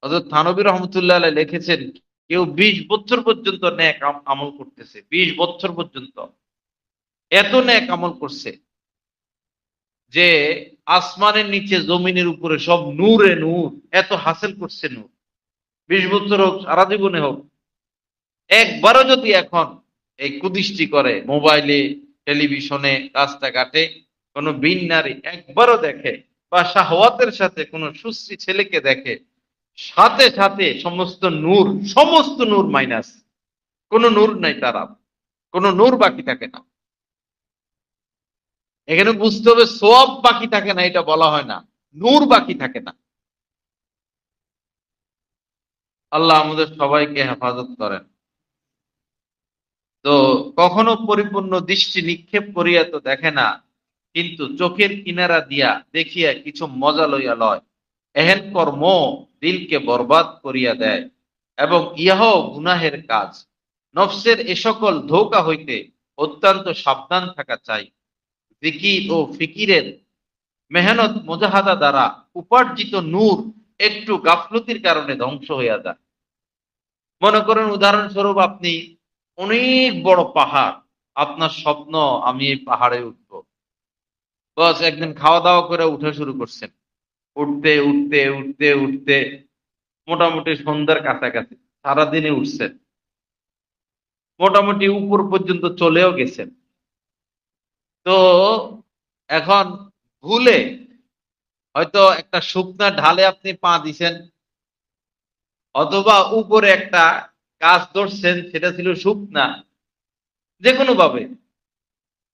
হযরত থানবী রহমতুল্লাহ আলাইহি লিখেছেন, কেউ 20 বছর পর্যন্ত নেক আমল করতেছে, 20 বছর পর্যন্ত এত নেক আমল করছে যে আসমানের নিচে জমিনের উপরে সব নূরে নূর, এত হাসিল করছে নূর। 20 বছর হোক, সারা জীবনে হোক, একবারও যদি এখন এই কুদৃষ্টি করে, মোবাইলে, টেলিভিশনে, রাস্তাঘাটে কোনো বিন নারী একবারও দেখে, বা শাহওয়াতের সাথে কোনো সুশ্রী ছেলেকে দেখে, সাথে সাথে সমস্ত নূর মাইনাস, কোনো নূর নাই, তারা কোনো নূর বাকি থাকে না। এখানে বুঝতে হবে সওয়াব বাকি থাকে না, এটা বলা হয় না, নূর বাকি থাকে না। আল্লাহ আমাদের সবাইকে হেফাজত করেন। তো কখনো পরিপূর্ণ দৃষ্টি নিক্ষেপ করিয়া তো দেখে না, কিন্তু চোখের কিনারা দিয়া দেখিয়া কিছু মজা লইয়া লয়। এহেন কর্ম দিলকে বরবাদ করিয়া দেয়, এবং ইহাও গুনাহের কাজ। নফসের এ সকল ধোঁকা হইতে অত্যন্ত সাবধান থাকা চাই। জিকির ও ফিকিরের মেহনত মুজাহাদা দ্বারা উপার্জিত নূর একটু গাফলতির কারণে ধ্বংস হইয়া যায়। মনে করেন উদাহরণস্বরূপ, আপনি অনেক বড় পাহাড়, আপনার স্বপ্ন আমি এই পাহাড়ে উঠবো, বস একদিন খাওয়া দাওয়া করে উঠা শুরু করছেন, উঠতে উঠতে উঠতে উঠতে মোটামুটি সন্ধ্যার কাছাকাছি, সারাদিনে উঠছেন, মোটামুটি উপর পর্যন্ত চলেও গেছেন। তো এখন ভুলে হয়তো একটা শুকনা ঢালে আপনি পা দিছেন, অথবা উপরে একটা গাছ ধরছেন, সেটা ছিল শুকনা, যে কোনো ভাবে।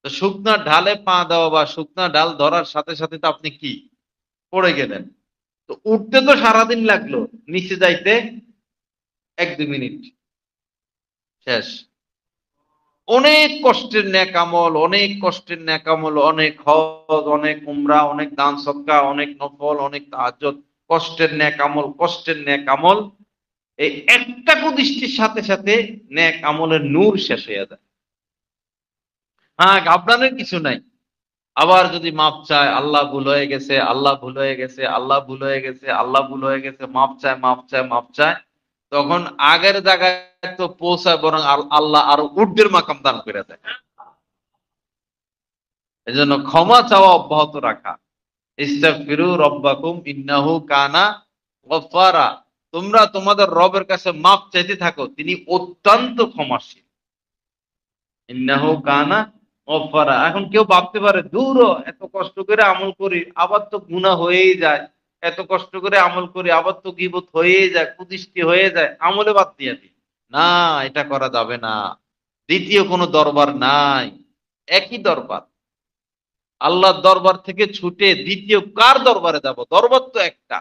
তো শুকনা ঢালে পা দেওয়া বা শুকনা ডাল ধরার সাথে সাথে তো আপনি কি পড়ে গেলেন। তো উঠতে তো সারাদিন লাগলো, নিচে যাইতে 1-2 মিনিট, শেষ। অনেক কষ্টের নেক আমল, অনেক কষ্টের নেক আমল, অনেক হজ, অনেক উমরা, অনেক দান সদকা, অনেক নফল, অনেক তাহাজ্জুদ, কষ্টের নেক আমল, কষ্টের নেক আমল, এই একটা কুদৃষ্টির সাথে সাথে নেক আমলের নূর শেষ হয়ে যায়। হ্যাঁ, ঘাবড়ানোর কিছু নাই। আবার যদি মাপ চায়, আল্লাহ ভুল হয়ে গেছে, আল্লাহ ভুল হয়ে গেছে, আল্লাহ ভুল হয়ে গেছে, আল্লাহ ভুল হয়ে গেছে, মাপ চায়, মাপ চায়, মাপ চায়, তখন আগের জায়গায় তো পৌঁছায়, বরং আল্লাহ আরো ঊর্ধ্বের মাকাম দান করে দেয়। এজন্য ক্ষমা চাওয়া অব্যাহত রাখা। ইস্তাগফিরু রব্বাকুম ইন্নাহু কানা গফফারা। তোমরা তোমাদের রবের কাছে মাপ চাইতে থাকো, তিনি অত্যন্ত ক্ষমাশীল। ইন্নাহু কানা গফফারা। এখন কেউ ভাবতে পারে, দূর হ, এত কষ্ট করে আমল করি আবার তো গুনাহ হয়েই যায়, এত কষ্ট করে আমল করি আবার তো গীবত হয়েই যায়, কুদৃষ্টি হয়ে যায়, আমলে বাদ দিয়ে দিই। না, এটা করা যাবে না। দ্বিতীয় কোনো দরবার নাই, একই দরবার। আল্লাহর দরবার থেকে ছুটে দ্বিতীয় কার দরবারে যাব? দরবার তো একটা।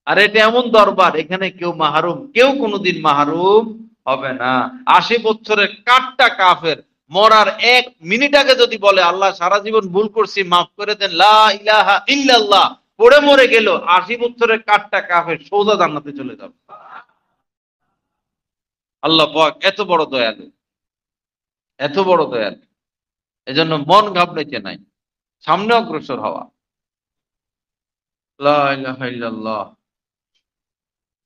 আর এটা এমন দরবার, এখানে কেউ মাহরুম, কেউ কোনোদিন মাহরুম হবে না। 80 বছরের কাঠটা কাফের মরার 1 মিনিট আগে যদি বলে, আল্লাহ সারা জীবন ভুল করছি, মাফ করে দেন, লা ইলাহা ইল্লাল্লাহ পড়ে মরে গেল, 80 বছরের কাঠটা কাফের, সোজা জান্নাতে চলে যাবে। আল্লাহ পাক এত বড় দয়ালু, এত বড় দয়ালু। এজন্য মন ঘাবড়াইতে নাই, সামনে অগ্রসর হওয়া। লা ইলাহা ইল্লাল্লাহ।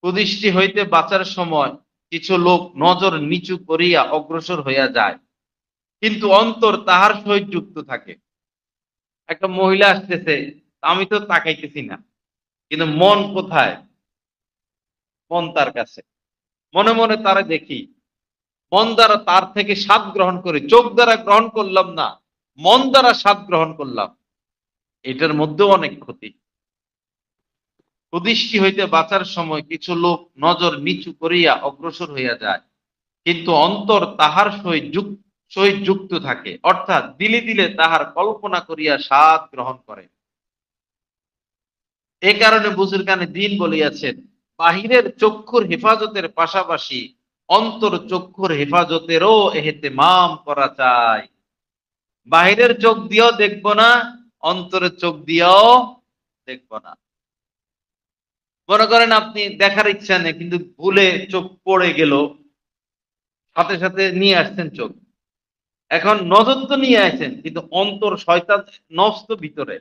কুদৃষ্টি হইতে বাঁচার সময় কিছু লোক নজর নিচু করিয়া অগ্রসর হইয়া যায়, কিন্তু অন্তর তাহার সহিত যুক্ত থাকে। একটা মহিলা আসতেছে, আমি তো তাকাইতেছি না, কিন্তু মন কোথায়? মন তার কাছে, মনে মনে তারা দেখি, মন দ্বারা তার থেকে স্বাদ গ্রহণ করি, চোখ দ্বারা গ্রহণ করলাম না, মন দ্বারা স্বাদ গ্রহণ করলাম। এটার মধ্যেও অনেক ক্ষতি। কুদৃষ্টি হইতে বাঁচার সময় কিছু লোক নজর নিচু করিয়া অগ্রসর হইয়া যায়, কিন্তু অন্তর তাহার সহিত যুক্ত থাকে, অর্থাৎ দিলে দিলে তাহার কল্পনা করিয়া স্বাদ গ্রহণ করে। এ কারণে বুজুর্গানে দ্বীন বলিয়াছেন, বাহিরের চক্ষুর হেফাজতের পাশাপাশি অন্তর চক্ষুর হেফাজতেরও এহতেমাম করা চাই। বাহিরের চোখ দিয়েও দেখবো না, অন্তরের চোখ দিয়েও দেখবো না। মনে করেন আপনি দেখার ইচ্ছা নেই, কিন্তু ভুলে চোখ পড়ে গেল, সাথে সাথে নিয়ে আসছেন চোখ। এখন নজর তো নিয়ে আসছেন, কিন্তু অন্তর শয়তান নফস তো ভিতরে।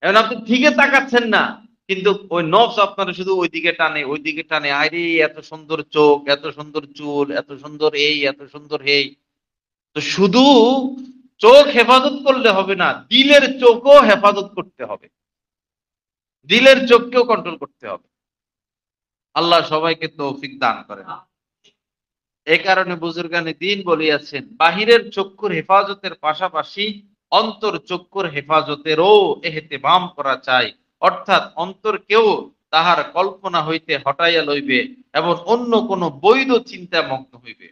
এখন আপনি ঠিকই তাকাচ্ছেন না, কিন্তু ওই নফস আপনার শুধু ওইদিকে টানে, ওইদিকে টানে, আরে এত সুন্দর চোখ, এত সুন্দর চুল, এত সুন্দর এই, এত সুন্দর এই। তো শুধু চোখ হেফাজত করলে হবে না, দিলের চোখও হেফাজত করতে হবে, দিলের চোখকেও কন্ট্রোল করতে হবে। আল্লাহ সবাইকে তৌফিক দান করেন। এই কারণে বুজুর্গানে দিন বলিয়াছেন, বাহিরের চক্ষুর হেফাজতের পাশাপাশি অন্তর চক্ষুর হেফাজতেরও এহতেমাম করা চাই। অর্থাৎ অন্তরকেও তাহার কল্পনা হইতে হটাইয়া লইবে এবং অন্য কোন বৈধ চিন্তা মগ্ন হইবে।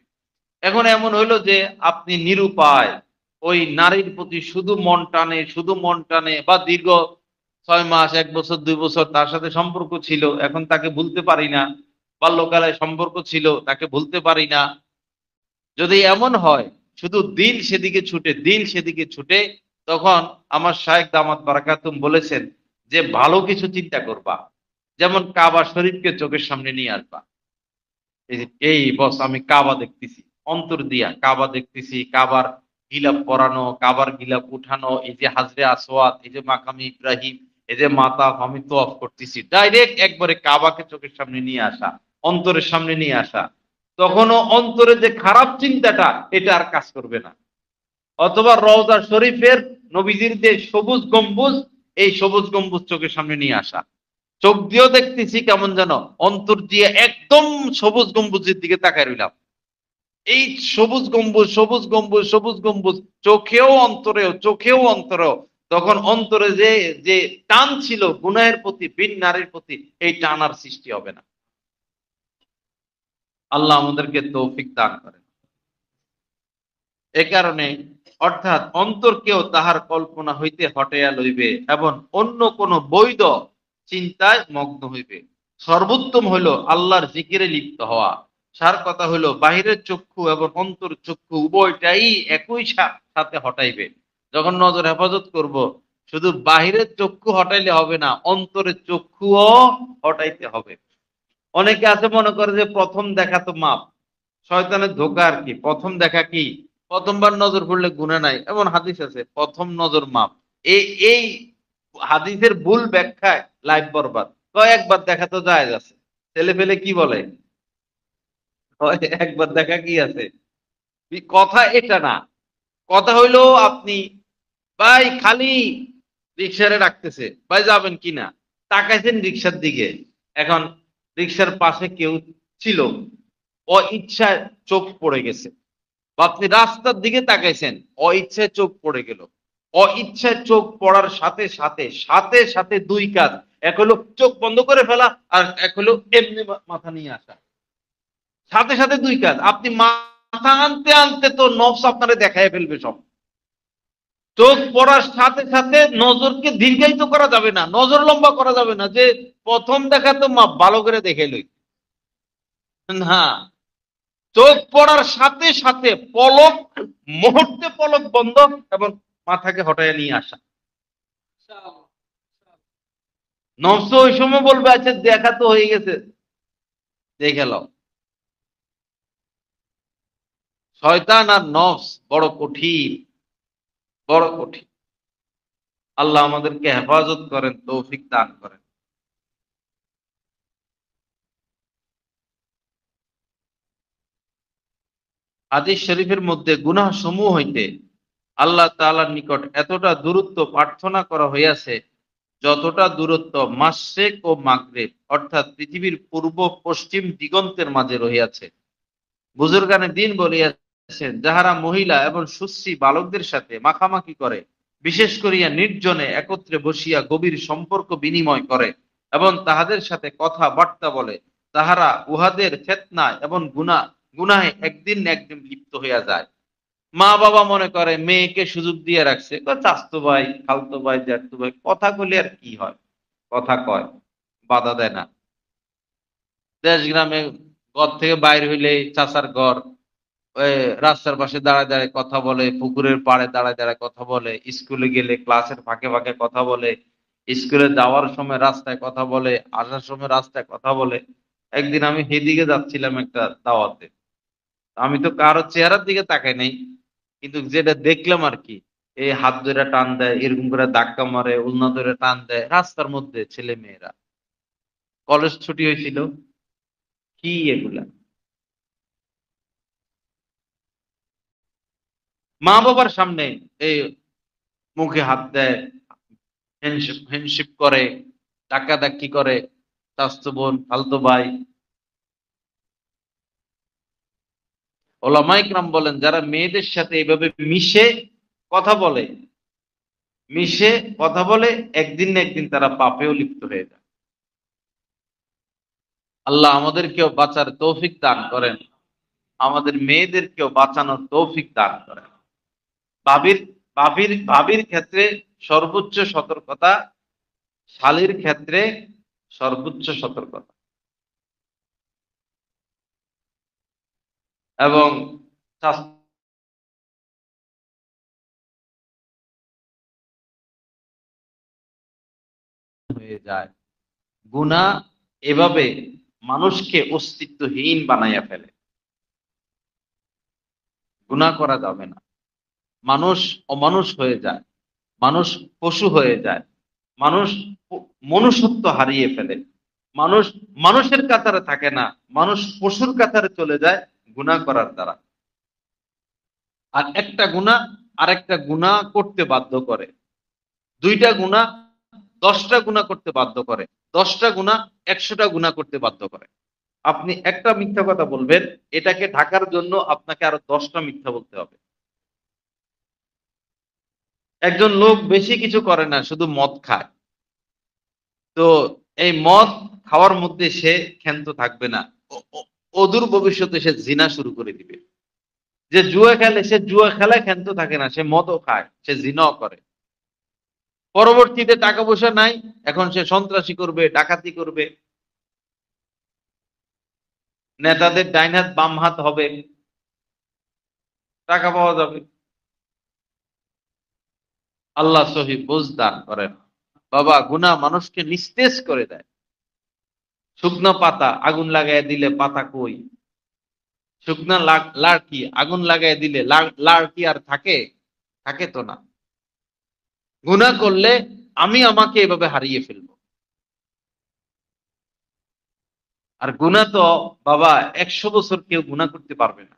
এখন এমন হইলো যে আপনি নিরুপায়, ওই নারীর প্রতি শুধু মন টানে, শুধু মন টানে, বা দীর্ঘ 6 মাস, 1 বছর, 2 বছর তার সাথে সম্পর্ক ছিল, এখন তাকে ভুলতে পারি না। বাল্যকালে সম্পর্ক ছিল, তাকে ভুলতে পারি না। যদি এমন হয়, শুধু দিল সেদিকে ছুটে, দিল সেদিকে ছুটে, তখন আমার শায়েখ দামাত বারাকাতুম বলেছেন যে ভালো কিছু চিন্তা করবা। যেমন কাবা শরীফকে চোখের সামনে নিয়ে আসবা। এই বস আমি কাবা দেখতেছি, অন্তর দিয়া কাবা দেখতেছি, কাবার গিলাফ পরানো, কাবার গিলাফ উঠানো, এই যে হাজরে আসওয়াদ, এই যে মাকামি ইব্রাহিম, এই যে মাতাফ, আমি তোয়াফ করতেছি, ডাইরেক্ট একবারে কাবাকে চোখের সামনে নিয়ে আসা, অন্তরের সামনে নিয়ে আসা। তখনও অন্তরে যে খারাপ চিন্তাটা, এটা আর কাজ করবে না। অথবা রওজা শরীফের নবীজির যে সবুজ গম্বুজ, এই সবুজ গম্বুজ চোখের সামনে নিয়ে আসা। চোখ দিয়েও দেখতেছি কেমন যেন, অন্তর দিয়ে একদম সবুজ গম্বুজের দিকে তাকায় রইলাম। এই সবুজ গম্বুজ, সবুজ গম্বুজ, সবুজ গম্বুজ, চোখেও অন্তরেও, চোখেও অন্তরেও। তখন অন্তরে যে যে টান ছিল গুনাহের প্রতি, বিন নারীর প্রতি, এই টান আর সৃষ্টি হবে না। আল্লাহ আমাদেরকে তৌফিক দান করেন। এ কারণে অর্থাৎ অন্তরকেও তাহার কল্পনা হইতে হটাইয়া লইবে এবং অন্য কোন বৈধ চিন্তায় মগ্ন হইবে। সর্বোত্তম হইল আল্লাহর জিকিরে লিপ্ত হওয়া। সার কথা হইল বাহিরের চক্ষু এবং অন্তর চক্ষু উভয়টাই একই সাথে হটাইবে। যখন নজর হেফাজত করব, শুধু বাহিরের চক্ষু হটাইলে হবে না, অন্তরের চক্ষুও হটাইতে হবে। অনেকে আছে মনে করে যে প্রথম দেখা তো মাপ, শয়তানের ধোঁকা আর কি। প্রথম দেখা কি, প্রথমবার নজর পড়লে গুনাহ নাই, এমন হাদিস আছে, প্রথম নজর মাপ। এই এই হাদিসের ভুল ব্যাখ্যায় লাইফ বরবাদ। একবার দেখা তো জায়েজ আছে। ছেলে পেলে কি বলে, কয় একবার দেখা কি আছে। কথা এটা না, কথা হইলো আপনি, ভাই খালি রিক্সারে ডাকতেছে, ভাই যাবেন কিনা, তাকাইছেন রিক্সার দিকে। এখন রিক্সার পাশে কেউ ছিল, ইচ্ছায় চোখ পড়ে গেছে, বা আপনি রাস্তার দিকে তাকাইছেন, ইচ্ছায় চোখ পড়ে গেল। ইচ্ছায় চোখ পড়ার সাথে সাথে সাথে সাথে দুই কাজ, এক হলো চোখ বন্ধ করে ফেলা, আর এক হলো এমনি মাথা নিয়ে আসা। সাথে সাথে দুই কাজ, আপনি মাথা আনতে আনতে তো নফস আপনারে দেখায় ফেলবে সব। চোখ পড়ার সাথে সাথে নজরকে দীর্ঘায়িত করা যাবে না, নজর লম্বা করা যাবে না, যে প্রথম দেখা তো মা ভালো করে দেখে লই। হ্যাঁ, চোখ পড়ার সাথে সাথে পলক, মুহূর্তে পলক বন্ধ এবং মাথাকে হটাইয়া নিয়ে আসা। নফস ওই সময় বলবে আচ্ছা দেখা তো হয়ে গেছে, দেখে লও। শয়তান আর নফস বড় কঠিন, বড় কঠিন। আল্লাহ আমাদেরকে হেফাজত করেন, তৌফিক দান করেন। হাদিস শরীফের মধ্যে গুনাহ সমূহ হইতে আল্লাহ তাআলার নিকট এতটা দূরত্ব প্রার্থনা করা হইয়াছে, যতটা দূরত্ব মাশরিক ও মাগরিব, অর্থাৎ পৃথিবীর পূর্ব পশ্চিম দিগন্তের মাঝে রহিয়াছে। বুজুর্গানে দিন বলিয়াছেন, যাহারা মহিলা এবং সুশ্রী বালকদের সাথে মাখামাখি করে, বিশেষ করিয়া নির্জনে একত্রে বসিয়া গভীর সম্পর্ক বিনিময় করে এবং তাহাদের সাথে কথা বার্তা বলে, তাহারা উহাদের ফিতনায় এবং গুনাহে একদিন না একদিন লিপ্ত হইয়া যায়। মা বাবা মনে করে মেয়েকে সুযোগ দিয়ে রাখছে, চাচতো ভাই, খালতো ভাই, জ্যাঠতো ভাই, কথা কইলে আর কি হয়, কথা কয়, বাধা দেয় না। দেশ গ্রামে ঘর থেকে বাইর হইলে চাচার ঘর, ওই রাস্তার পাশে দাঁড়ায় দাঁড়ায় কথা বলে, পুকুরের পাড়ে দাঁড়ায় দাঁড়ায় কথা বলে, স্কুলে গেলে ক্লাসের ফাঁকে ফাঁকে কথা বলে, স্কুলে যাওয়ার সময় রাস্তায় কথা বলে, আসার সময় রাস্তায় কথা বলে। একদিন আমি সেদিকে যাচ্ছিলাম একটা দাওয়াতে, আমি তো কারো চেহারার দিকে তাকাই নাই, কিন্তু যেটা দেখলাম আর কি, এই হাত ধরে টান দেয়, এরকম করে ধাক্কা মারে, উলনা ধরে টান দেয় রাস্তার মধ্যে ছেলে মেয়েরা। কলেজ ছুটি হয়েছিল, কি এগুলা! মা বাবার সামনে এই মুখে হাত দেয়, হ্যান্ডশিপ করে, ধাক্কা ধাক্কি করে, চাচতো বোন, ফালতু ভাই। ওলামা ইকরাম বলেন, যারা মেয়েদের সাথে এইভাবে কথা বলে মিশে কথা বলে, একদিন না একদিন তারা পাপেও লিপ্ত হয়ে যায়। আল্লাহ আমাদেরকেও বাঁচার তৌফিক দান করেন, আমাদের মেয়েদেরকেও বাঁচানোর তৌফিক দান করেন। ভাবির ভাবির ক্ষেত্রে সর্বোচ্চ সতর্কতা, শালীর ক্ষেত্রে সর্বোচ্চ সতর্কতা। এবং হয়ে যায় গুনাহ, এভাবে মানুষকে অস্তিত্বহীন বানাইয়া ফেলে। গুনাহ করা যাবে না, মানুষ অমানুষ হয়ে যায়, মানুষ পশু হয়ে যায়, মানুষ মনুষ্যত্ব হারিয়ে ফেলে, মানুষ মানুষের কাতারে থাকে না, মানুষ পশুর কাতারে চলে যায় গুনাহ করার দ্বারা। আর একটা গুনাহ আরেকটা গুনাহ করতে বাধ্য করে, দুইটা গুনাহ 10টা গুনাহ করতে বাধ্য করে, 10টা গুনাহ 100টা গুনাহ করতে বাধ্য করে। আপনি একটা মিথ্যা কথা বলবেন, এটাকে ঢাকার জন্য আপনাকে আরো 10টা মিথ্যা বলতে হবে। একজন লোক বেশি কিছু করে না, শুধু মদ খায়, তো এই মদ খাওয়ার মধ্যে সে ক্ষান্ত থাকবে না, অদূর ভবিষ্যতে সে জিনা শুরু করে দিবে। যে জুয়া খেলে, সে জুয়া খেলায় ক্ষান্ত থাকে না, সে মদও খায়, সে জিনাও করে। পরবর্তীতে টাকা পয়সা নাই, এখন সে সন্ত্রাসী করবে, ডাকাতি করবে, নেতাদের ডাইন হাত বাম হাত হবে, টাকা পাওয়া যাবে। আল্লাহ সহি বুঝ দান করেন। বাবা, গুনাহ মানুষকে নিস্তেজ করে দেয়। শুকনো পাতা আগুন লাগাই দিলে পাতা কই? শুকনা লাড়কি আগুন লাগাই দিলে লাড়কি আর থাকে? থাকে তো না। গুনাহ করলে আমি আমাকে এভাবে হারিয়ে ফেলবো। আর গুনাহ তো বাবা 100 বছর কেউ গুনাহ করতে পারবে না।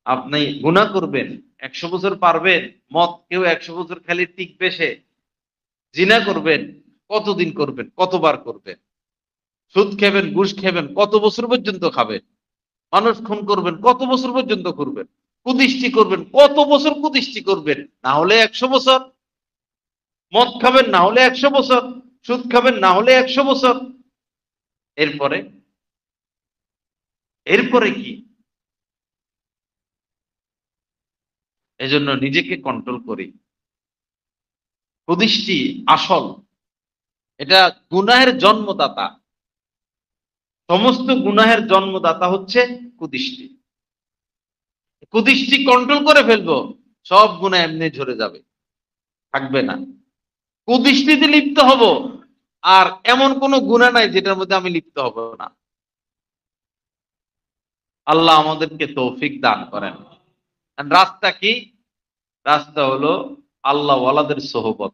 আপনি গুনাহ করবেন, 100 বছর পারবেন? মদ কেউ 100 বছর খালি টিকবে সে? জিনা করবেন, কতদিন করবেন, কতবার করবেন? সুদ খাবেন, ঘুষ খাবেন, কত বছর পর্যন্ত খাবেন? মানুষ খুন করবেন, কত বছর পর্যন্ত করবেন? কুদৃষ্টি করবেন, কত বছর কুদৃষ্টি করবেন? না হলে 100 বছর। মদ খাবেন, না হলে 100 বছর। সুদ খাবেন, না হলে 100 বছর। এরপরে এরপরে কি? এজন্য নিজেকে কন্ট্রোল করি। কুদৃষ্টি আসল, এটা গুনাহের জন্মদাতা। সমস্ত গুনাহের জন্মদাতা হচ্ছে কুদৃষ্টি। কুদৃষ্টি কন্ট্রোল করে ফেলবো, সব গুনাহ এমনি ঝরে যাবে, থাকবে না। কুদৃষ্টিতে লিপ্ত হব, আর এমন কোন গুনাহ নাই যেটার মধ্যে আমি লিপ্ত হব না। আল্লাহ আমাদেরকে তৌফিক দান করেন। আর রাস্তা কি? রাস্তা হলো আল্লাহ ওয়ালাদের সোহবত।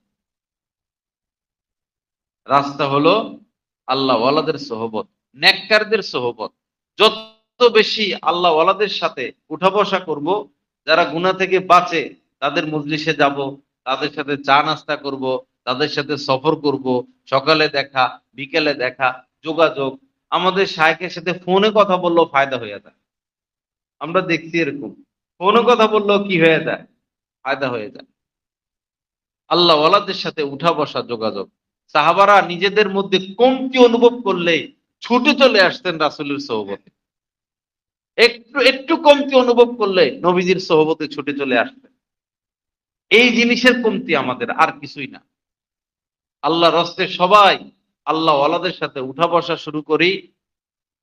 রাস্তা হলো আল্লাহ ওয়ালাদের সোহবত, নেককারদের সোহবত। যত বেশি আল্লাহ ওয়ালাদের সাথে উঠা বসা করব, যারা গুনাহ থেকে বাঁচে, তাদের মজলিসে যাব, তাদের সাথে চা নাস্তা করব, তাদের সাথে সফর করব, সকালে দেখা, বিকেলে দেখা, যোগাযোগ। আমাদের শায়েখের সাথে ফোনে কথা বললেও ফায়দা হয়ে যায়। আমরা দেখছি এরকম, ফোনে কথা বললেও কি হয়ে যায়? ফায়দা হয়ে যায়। আল্লাহ ওয়ালাদের সাথে উঠা বসা যোগাযোগ। সাহাবারা নিজেদের মধ্যে কমতি অনুভব করলে ছুটে চলে আসতেন রাসূলের সোহবতে। একটু একটু কমতি অনুভব করলে নবীজির সোহবতে ছুটে চলে আসতেন। এই জিনিসের কমতি আমাদের, আর কিছুই না। আল্লাহ রস্তে সবাই আল্লাহ ওয়ালাদের সাথে উঠা বসা শুরু করি,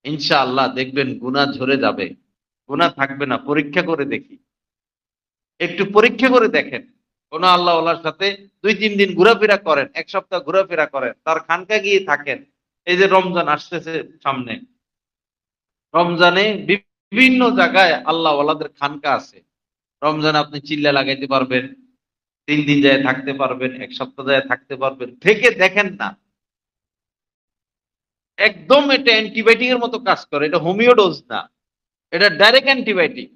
ইনশাআল্লাহ দেখবেন গুনাহ ঝরে যাবে, গুনাহ থাকবে না। পরীক্ষা করে দেখি, একটু পরীক্ষা করে দেখেন। কোন আল্লাহওয়ালার সাথে 2-3 দিন ঘোরাফেরা করেন, 1 সপ্তাহ ঘোরাফেরা করেন, তার খানকা গিয়ে থাকেন। এই যে রমজান আসতেছে সামনে, রমজানে বিভিন্ন জায়গায় আল্লাহওয়ালাদের খানকা আছে। রমজানে আপনি চিল্লা লাগাইতে পারবেন, 3 দিন যায় থাকতে পারবেন, 1 সপ্তাহ যায় থাকতে পারবেন, থেকে দেখেন না। একদম এটা অ্যান্টিবায়োটিকের মতো কাজ করে, এটা হোমিও ডোজ না, এটা ডাইরেক্ট অ্যান্টিবায়োটিক।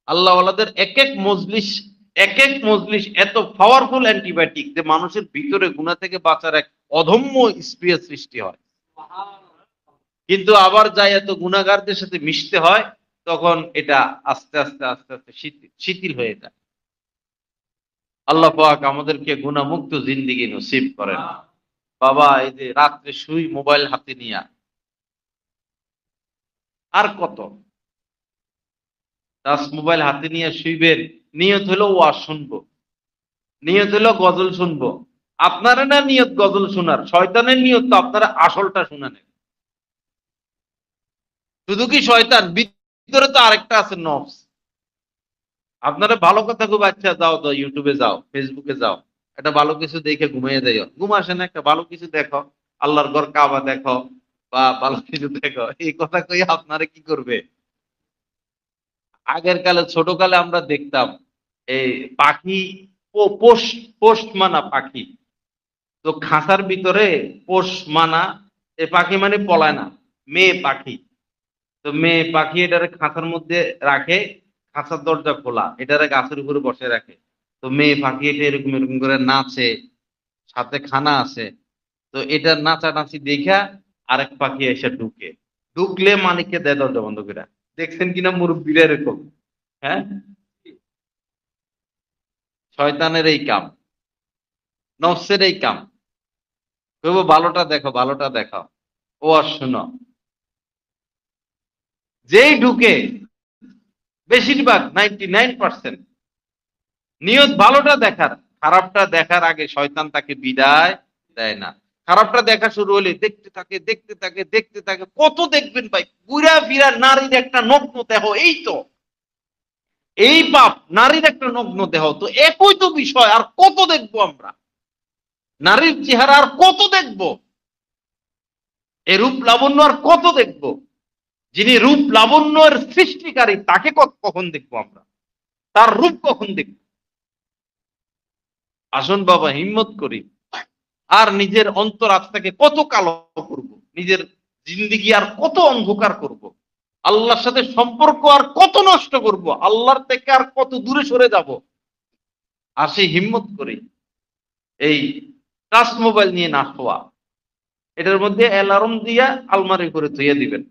আল্লাহওয়ালাদের এক এক মজলিস এত পাওয়ারফুল অ্যান্টিবায়োটিক যে মানুষের ভিতরে গুনাহ থেকে বাঁচার এক অদম্য স্প্রে সৃষ্টি হয়। কিন্তু আবার যাই এত গুনাহগারদের সাথে মিশতে হয়, তখন এটা আস্তে আস্তে আস্তে আস্তে শিথিল হয়ে যায়। আল্লাহ পাক আমাদেরকে গুনাহমুক্ত জিন্দেগি নসিব করেন। বাবা, এই যে রাত্রে শুই মোবাইল হাতে নিয়া, আর কত টাচ মোবাইল হাতে নিয়ে শুইবেন, নিয়ত হলো ওয়াজ শুনবো, নিয়ত হলো গজল শুনবো। আপনারা না নিয়ত গজল শোনার, শয়তানের নিয়ত তো আপনারা আসলটা শুনানেন। শুধু কি শয়তান, ভিতরে তো আরেকটা আছে, নফস। আপনারা ভালো কথা খুব, আচ্ছা যাও তো ইউটিউবে যাও, ফেসবুকে যাও, একটা ভালো কিছু দেখে ঘুমিয়ে যাইও। ঘুম আসে না, একটা ভালো কিছু দেখো, আল্লাহর ঘর কাবা দেখো, বা ভালো কিছু দেখো। এই কথা কই আপনারা কি করবে? আগের কালে, ছোট কালে আমরা দেখতাম এই পাখি, পোষ পোষ মানা পাখি, তো খাঁচার ভিতরে পোষ মানা, এ পাখি মানে পলায় না, মেয়ে পাখি। তো মেয়ে পাখি এটারে খাঁচার মধ্যে রাখে, খাঁচার দরজা খোলা, এটারে গাছের উপরে বসে রাখে। তো মেয়ে পাখি এটা এরকম এরকম করে নাচে, সাথে খানা আছে। তো এটা নাচানাচি দেখা আরেক পাখি এসে ঢুকে, ঢুকলে মালিককে দেয় দরজা বন্ধ করে। দেখছেন কিনা মুরব্বীরা এরকম? হ্যাঁ, শয়তানের এই কাম, নফসের এই কাম। কইবো ভালোটা দেখো, ভালোটা দেখাও, ও আর শুনো। যেই ঢুকে, বেশিরভাগ 99% নিয়ত ভালোটা দেখার, খারাপটা দেখার আগে শয়তান তাকে বিদায় দেয় না। খারাপটা দেখা শুরু হলে দেখতে থাকে, দেখতে থাকে, দেখতে থাকে। কত দেখবেন ভাই, ঘুরা ফিরা নারীর একটা নগ্ন দেহ, এই তো এই পাপ, নারীর একটা নগ্ন দেহ, তো একই তো বিষয়, আর কত দেখবো আমরা? নারীর চেহারা আর কত দেখবো? এ রূপ লাবণ্য আর কত দেখবো? যিনি রূপ লাবণ্যের সৃষ্টিকারী, তাকে কখন দেখবো আমরা? তার রূপ কখন দেখবো? আসুন বাবা, হিম্মত করি, আর নিজের অন্তর আত্মাকে কত কালো করব, নিজের জিন্দিগি আর কত অন্ধকার করব, আল্লাহর সাথে সম্পর্ক আর কত নষ্ট করব, আল্লাহর থেকে আর কত দূরে সরে যাব। আসি হিম্মত করি, এই টাচ মোবাইল নিয়ে না শোয়া, এটার মধ্যে অ্যালার্ম দিয়া আলমারি করে থইয়া দিবেন।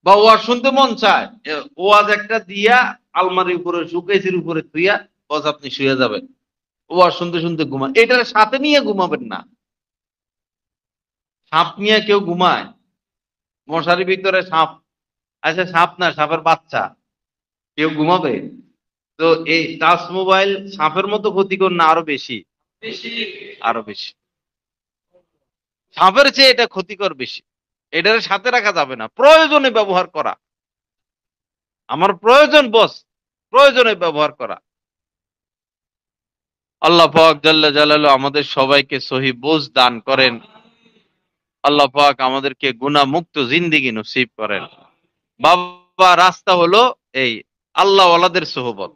বা ওয়াজ শুনতে মন চায়, ওয়াজ একটা দিয়া আলমারির উপরে, সুকেসের উপরে থইয়া বস আপনি শুয়ে যাবেন, ওয়াজ শুনতে শুনতে ঘুমান। এটার সাথে নিয়ে ঘুমাবেন না। সাপ নিয়ে কেউ ঘুমায়? মশারির ভিতরে সাপ, আচ্ছা সাপ না, সাপের বাচ্চা, কেউ ঘুমাবে? তো এই টাচ মোবাইল সাপের মতো ক্ষতিকর না আরো বেশি? আরো বেশি, সাপের চেয়ে এটা ক্ষতিকর বেশি। এটার সাথে রাখা যাবে না, প্রয়োজনে ব্যবহার করা। আমার প্রয়োজন বস, প্রয়োজনে ব্যবহার করা। আল্লাহ পাক জাল্লা জালালু আমাদের সবাইকে সহি বুঝ দান করেন। আল্লাহ পাক আমাদেরকে গুনাহ মুক্ত জিন্দেগি নসিব করেন। বাবা, রাস্তা হলো এই আল্লাহ ওয়ালাদের সোহবত,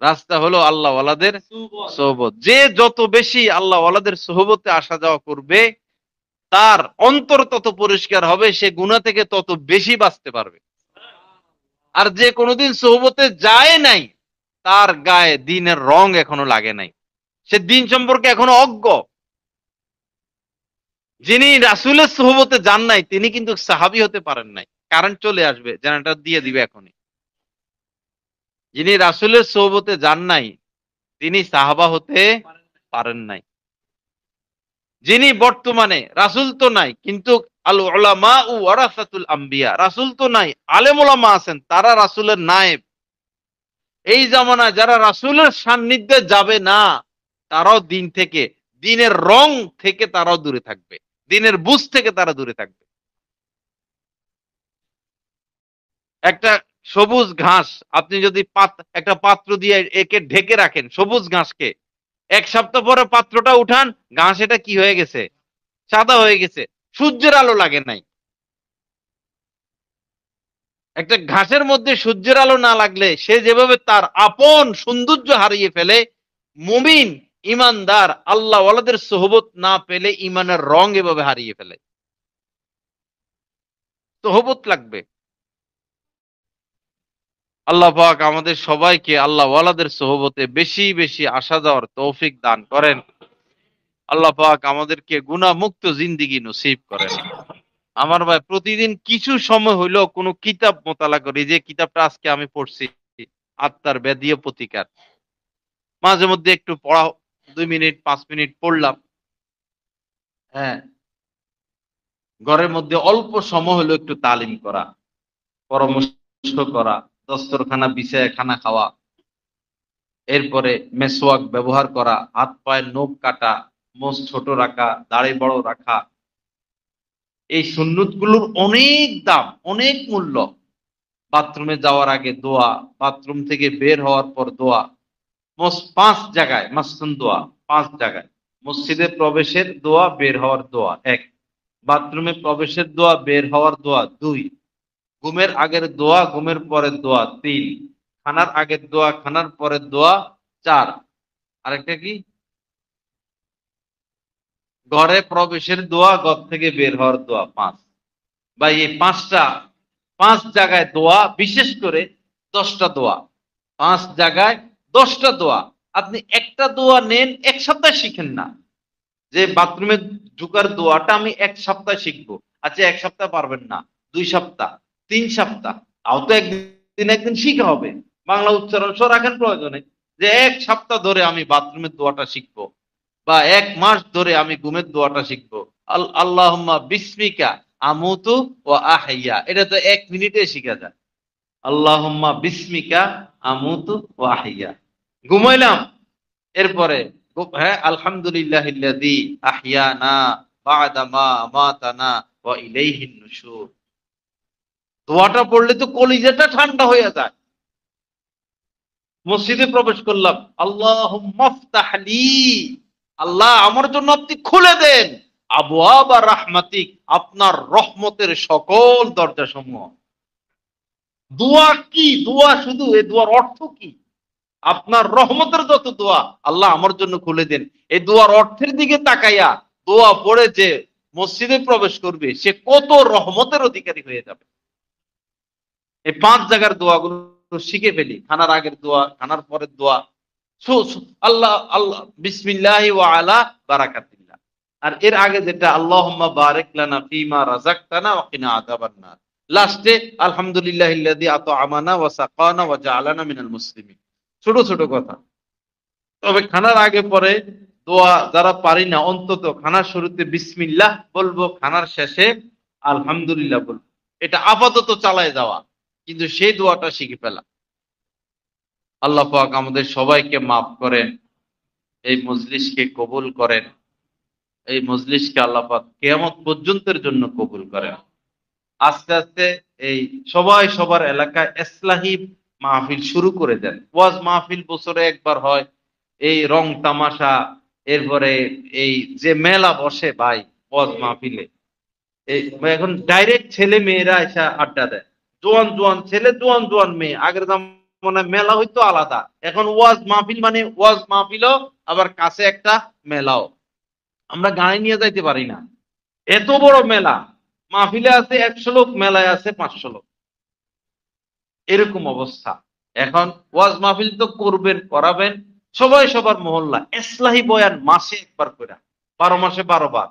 রাস্তা হলো আল্লাহ ওয়ালাদের সোহবত। যে যত বেশি আল্লাহ ওয়ালাদের সোহবতে আসা যাওয়া করবে, তার অন্তর তত পরিষ্কার হবে, সে গুনাহ থেকে তত বেশি বাঁচতে পারবে। আর যে কোনোদিন সোহবতে যায় নাই, তার গায়ে দিনের রং এখনো লাগে নাই, সে দিন সম্পর্কে এখনো অজ্ঞ। যিনি রাসূলের সোহবতে যান নাই, তিনি কিন্তু সাহাবী হতে পারেন নাই। কারেন্ট চলে আসবে, জেনারেটর দিয়ে দিবে এখনই। যিনি রাসূলের সোহবতে যান নাই, তিনি সাহাবা হতে পারেন নাই। যিনি বর্তমানে, রাসূল তো নাই, কিন্তু আল উলামা ওয়ারাসাতুল আম্বিয়া, রাসূল তো নাই, আলেম ওলামা আছেন, তারা রাসূলের নায়েব। এই জামানায় যারা রাসূলের সান্নিধ্যে যাবে না, তারাও দিন থেকে, দিনের রং থেকে তারাও দূরে থাকবে, দিনের বুঝ থেকে তারা দূরে থাকবে। একটা সবুজ ঘাস আপনি যদি একটা পাত্র দিয়ে একে ঢেকে রাখেন, সবুজ ঘাসকে, 1 সপ্তাহ পরে পাত্রটা উঠান, ঘাস এটা কি হয়ে গেছে? সাদা হয়ে গেছে, সূর্যের আলো লাগে নাই। একটা ঘাসের মধ্যে সূর্যের আলো না লাগলে সে যেভাবে তার আপন সৌন্দর্য হারিয়ে ফেলে, মুমিন ইমানদার আল্লাহ ওয়ালাদের সোহবত না পেলে ইমানের রং এভাবে হারিয়ে ফেলে। সোহবত লাগবে। আল্লাহ পাক আমাদের সবাইকে আল্লাহ ওয়ালাদের সোহবতে বেশি বেশি আসা যাওয়ার তৌফিক দান করেন। আল্লাহ পাক আমাদেরকে গুনাহমুক্ত জিন্দেগি নসিব করেন। আমার ভাই, প্রতিদিন কিছু সময় হইলেও কোনো কিতাব মোতালা করি, যে কিতাবটা আজকে আমি পড়ছি, আত্মার বেদীয় প্রতিকার। মাঝে মধ্যে একটু পড়া, 2 মিনিট 5 মিনিট পড়লাম। হ্যাঁ, ঘরের মধ্যে অল্প সময় হলো একটু তালিম করা, পরামর্শ করা, দস্তরখানা বিছায় খানা খাওয়া, এরপরে মেসওয়াক ব্যবহার করা, হাত পায়ের নখ কাটা, মোজ ছোট রাখা, দাড়ি বড় রাখা, এই সুন্নত গুলোর অনেক দাম, অনেক মূল্য। বাথরুমে যাওয়ার আগে দোয়া, বাথরুম থেকে বের হওয়ার পর দোয়া, 5 জায়গায় মাসনুন দোয়া, 5 জায়গায়। মসজিদে প্রবেশের দোয়া, বের হওয়ার দোয়া 1, বাথরুমে প্রবেশের দোয়া, বের হওয়ার দোয়া 2, ঘুমের আগের দোয়া, ঘুমের পরের দোয়া 3, খানার আগের দোয়া, খানার পরের দোয়া 4, আরেকটা কি, ঘরে প্রবেশের দোয়া, ঘর থেকে বের হওয়ার দোয়া 5। বা এই 5 জায়গায় দোয়া, বিশেষ করে 10টা দোয়া, 5 জায়গায় 10টা দোয়া। আপনি একটা দোয়া নেন, 1 সপ্তাহ শিখেন না। যে বাথরুমে ঢুকার দোয়াটা আমি 1 সপ্তাহ শিখবো, আচ্ছা 1 সপ্তাহ পারবেন না, 2 সপ্তাহ, 3 সপ্তাহ, তাও তো একদিন একদিন শিখা হবে। বাংলা উচ্চারণ সহ রাখেন প্রয়োজনে, যে 1 সপ্তাহ ধরে আমি বাথরুমের দোয়াটা শিখবো, বা 1 মাস ধরে আমি ঘুমের দোয়াটা শিখবো। আল্লাহুম্মা বিসমিকা আমুতু ওয়া আহইয়া, এটা তো 1 মিনিটে শিখা যায়। আল্লাহুম্মা বিসমিকা আমুতু ওয়া আহইয়া, ঘুমাইলাম, এরপরে হ্যাঁ, আলহামদুলিল্লাহিল্লাযী আহইয়ানা বা'দা মা আমাতানা ওয়া ইলাইহিন নুশুর। দোয়াটা পড়লে তো কলিজাটা ঠান্ডা হয়ে যায়। মসজিদে প্রবেশ করলাম, আল্লাহুম্মা ফতাহলি, আল্লাহ আমার জন্য আপনি খুলে দেন আবওয়াবা রাহমাতিক, আপনার রহমতের সকল দরজা সমূহ। দোয়া কি? দোয়া শুধু, এই দোয়ার অর্থ কি? আপনার রহমতের যত দোয়া আল্লাহ আমার জন্য খুলে দেন। এই দোয়ার অর্থের দিকে তাকাইয়া দোয়া পড়ে যে মসজিদে প্রবেশ করবে, সে কত রহমতের অধিকারী হয়ে যাবে। এই 5 জায়গার দোয়াগুলো শিখে ফেলি। খানার আগের দোয়া, খানার পরের দোয়া, আল্লাহ আল্লাহ বিসমিল্লাহি ওয়া আলা বারাকাতিল্লাহ। আর এর আগে যেটা আল্লাহুম্মা বারিক লানা ফিমা রাযাকতানা ওয়া কিনা আযাবান নার। লাস্টে আলহামদুলিল্লাহিল্লাযী আত'আমানা ওয়া সাকানা ওয়া জাআলানা মিনাল মুসলিমিন। ছোট ছোট কথা। তবে খানার আগে পরে দোয়া যারা পারি না, অন্তত খানার শুরুতে বিসমিল্লাহ বলবো, খানার শেষে আলহামদুলিল্লাহ বলবো। এটা আপাতত চালায় যাওয়া, কিন্তু সেই দোয়াটা শিখে ফেলা। আল্লাহ পাক আমাদের সবাইকে মাফ করেন, এই মজলিসকে কবুল করেন, এই মজলিসকে আল্লাহ পাক কিয়ামত পর্যন্তের জন্য কবুল করেন। আস্তে আস্তে এই সবাই সবার এলাকায় ইসলাহি মাহফিল শুরু করে দেন। ওয়াজ মাহফিল বছরে একবার হয়, এই রং তামাশা, এরপরে এই যে মেলা বসে ভাই ওয়াজ মাহফিলে, এই এখন ডাইরেক্ট ছেলে মেয়েরা এসে আড্ডা দেয়। জোয়ান জোয়ান ছেলে, জোয়ান জোয়ান মেয়ে। আগের মানে মেলা হইতো আলাদা, এখন ওয়াজ মাহফিল মানে ওয়াজ মাহফিলও, আবার কাছে একটা মেলাও। আমরা গাড়ি নিয়ে যাইতে পারি না, এত বড় মেলা। মাহফিলে আছে 100 লোক, মেলায় আছে 500 লোক, এরকম অবস্থা। এখন ওয়াজ মাহফিল তো করবেন, করাবেন, সবাই সবার মহল্লা ইসলাহি বয়ান মাসে একবার করে, 12 মাসে 12 বার।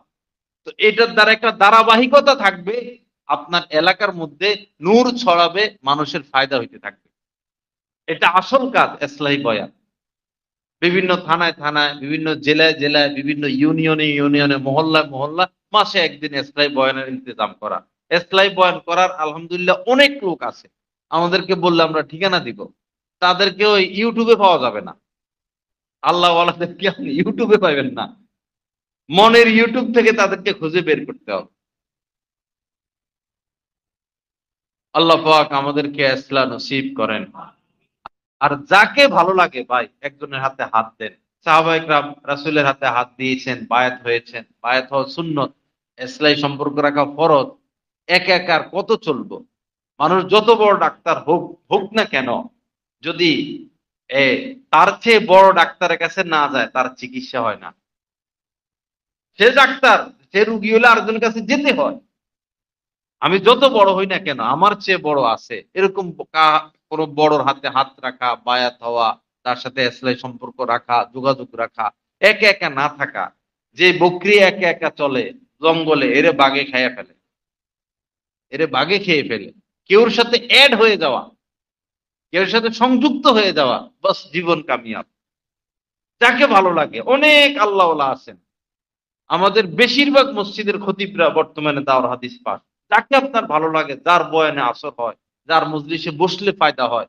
তো এটার দ্বারা একটা ধারাবাহিকতা থাকবে, আপনার এলাকার মধ্যে নূর ছড়াবে, মানুষের ফায়দা হইতে থাকবে। এটা আসল কাজ ইসলাহি বয়ান। বিভিন্ন থানায় থানায়, বিভিন্ন জেলায় জেলায়, বিভিন্ন ইউনিয়নে ইউনিয়নে, মহল্লায় মহল্লা, মাসে একদিন ইসলাহি বয়ানের ইন্তজাম করা। ইসলাহি বয়ান করার আলহামদুলিল্লাহ অনেক লোক আছে, আমাদেরকে বললে আমরা ঠিকানা দিব। তাদেরকে ওই ইউটিউবে পাওয়া যাবে না, আল্লাহ ওয়ালাদেরকে আপনি ইউটিউবে পাইবেন না, মনের ইউটিউব থেকে তাদেরকে খুঁজে বের করতে হবে। আল্লাহ পাক আমাদেরকে ইসলাম নসিব করেন। আর যাকে ভালো লাগে ভাই একজনের হাতে হাত দেন। সাহাবায়ে কেরাম রাসূলের হাতে হাত দিয়েছেন, বায়াত হয়েছেন। বায়াত হওয়া সুন্নত, ইসলামী সম্পর্ক রাখা ফরজ। একা একা আর কত চলবো? মানুষ যত বড় ডাক্তার হোক হোক না কেন, যদি এ তার চেয়ে বড় ডাক্তারের কাছে না যায়, তার চিকিৎসা হয় না। সে ডাক্তার, সে রুগী হলে আরেকজনের কাছে যেতে হয়। আমি যত বড় হই না কেন, আমার চেয়ে বড় আছে, এরকম কোন বড়র হাতে হাত রাখা, বায়াত হওয়া, তার সাথে ইসলামী সম্পর্ক রাখা, যোগাযোগ রাখা, একা একা না থাকা। যে বকরি একা একা চলে জঙ্গলে, এরে বাঘে খাইয়া ফেলে, এরে বাঘে খেয়ে ফেলে। কেউর সাথে অ্যাড হয়ে যাওয়া, কেউর সাথে সংযুক্ত হয়ে যাওয়া, বাস জীবন কামিয়াব। যাকে ভালো লাগে, অনেক আল্লাহওয়ালা আছেন। আমাদের বেশিরভাগ মসজিদের খতিবরা বর্তমানে দাওরাত হাদিস পাঠ। যাকে আপনার ভালো লাগে, যার বয়ানে আসর হয়, যার মজলিসে বসলে ফায়দা হয়,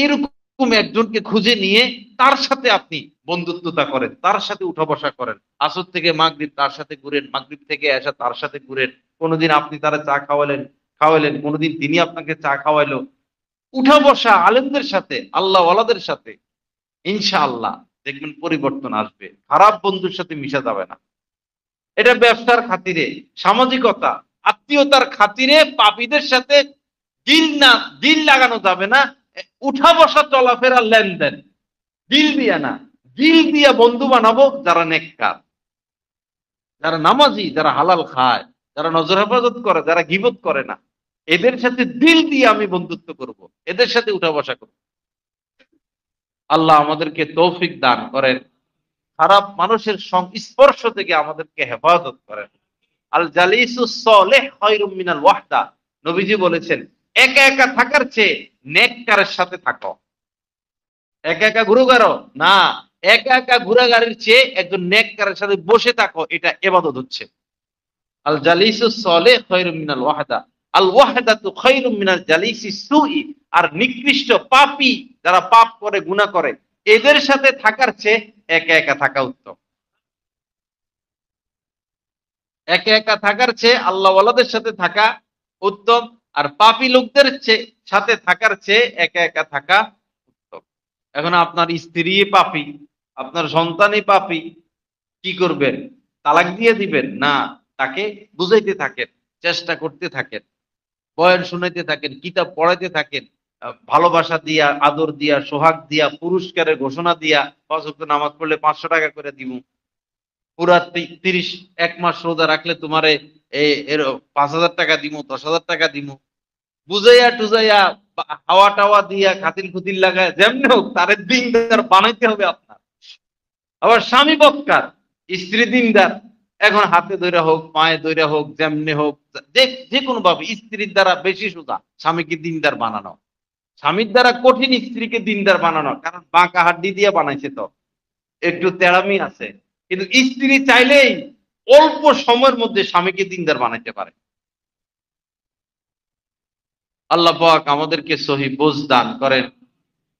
এরকম একজনকে খুঁজে নিয়ে তার সাথে আপনি বন্ধুত্বতা করেন, তার সাথে উঠা বসা করেন। আসর থেকে মাগরিব তার সাথে ঘুরেন, মাগরিব থেকে এসা তার সাথে ঘুরেন। কোনোদিন আপনি তারা চা খাওয়ালেন, কোনোদিন তিনি আপনাকে চা খাওয়াইলো। উঠা বসা আলেমদের সাথে, আল্লাহ ওয়ালাদের সাথে, ইনশাআল্লাহ দেখবেন পরিবর্তন আসবে। খারাপ বন্ধুর সাথে মিশা যাবে না। এটা ব্যবসার খাতিরে, সামাজিকতা, আত্মীয়তার খাতিরে পাপীদের সাথে দিল লাগানো যাবে না। উঠা বসা চলাফেরা লেনদেন দিল দিয়া না, দিল দিয়া বন্ধু বানাবো যারা নেককার, যারা নামাজি, যারা হালাল খায়, যারা নজর হেফাজত করে, যারা গীবত করে না। এদের সাথে দিল দিয়ে আমি বন্ধুত্ব করব, এদের সাথে উঠা বসা করব। আল্লাহ আমাদেরকে তৌফিক দান করেন। খারাপ মানুষের সংস্পর্শ থেকে আমাদেরকে হেফাজত করেন। আল জালিসুস সালেহ খায়রুম মিনাল ওয়াহদা। নবীজি বলেছেন, একা একা থাকার চেয়ে নেককারের সাথে থাকো। একা একা ঘুরে বেড়াও না, একা একা ঘোরাঘুরির চেয়ে একজন নেককারের সাথে বসে থাকো, এটা ইবাদত হচ্ছে। আল জালিসুস সালেহ খায়রুম মিনাল ওয়াহদা। আল ওয়াহদাতু খায়রুম মিনাল জালিসিস সুই। আর নিকৃষ্ট পাপী, যারা পাপ করে, গুনাহ করে, এদের সাথে থাকার চেয়ে একা একা থাকা উত্তম। একা একা থাকার চেয়ে আল্লাহ ওয়ালাদের সাথে থাকা উত্তম। আর পাপী লোকদের সাথে থাকার চেয়ে একা একা থাকা উত্তম। এখন আপনার স্ত্রী পাপী, আপনার সন্তানই পাপী, কি করবেন? তালাক দিয়ে দিবেন? না, তাকে বুঝাইতে থাকেন, চেষ্টা করতে থাকেন, বয়ান শুনাইতে থাকেন, কিতাব পড়াইতে থাকেন, ভালোবাসা দিয়া, আদর দিয়া, সোহাগ দিয়া, পুরস্কারের ঘোষণা দিয়া, ৫ ওয়াক্ত নামাজ পড়লে ৫০০ টাকা করে দিব, পুরা ১ মাস রোজা রাখলে তোমারে এর ৫,০০০ টাকা দিব, ১০,০০০ টাকা দিব, বুঝাইয়া টুজাইয়া, হাওয়া টাওয়া দিয়া, খাতিল খুতিল লাগায়, যেমনি হোক তারে দিনদার বানাইতে হবে আপনার। আবার স্বামী বক্কার, স্ত্রী দিনদার। এখন হাতে ধরে হোক, পায়ে ধরে হোক, যেমনি হোক, যে কোনো ভাবে স্ত্রীর দ্বারা বেশি সোজা স্বামীকে দিনদার বানানো, স্বামীর দ্বারা কঠিন স্ত্রীকে দিনদার বানানো। কারণ বাঁকা হাড্ডি দিয়ে বানাইছে, তো একটু তেড়ামি আছে। কিন্তু স্ত্রী চাইলেই অল্প সময়ের মধ্যে স্বামীকে দিনদার বানাইতে পারে। আল্লাহ পাক আমাদেরকে সহি বুঝ দান করেন।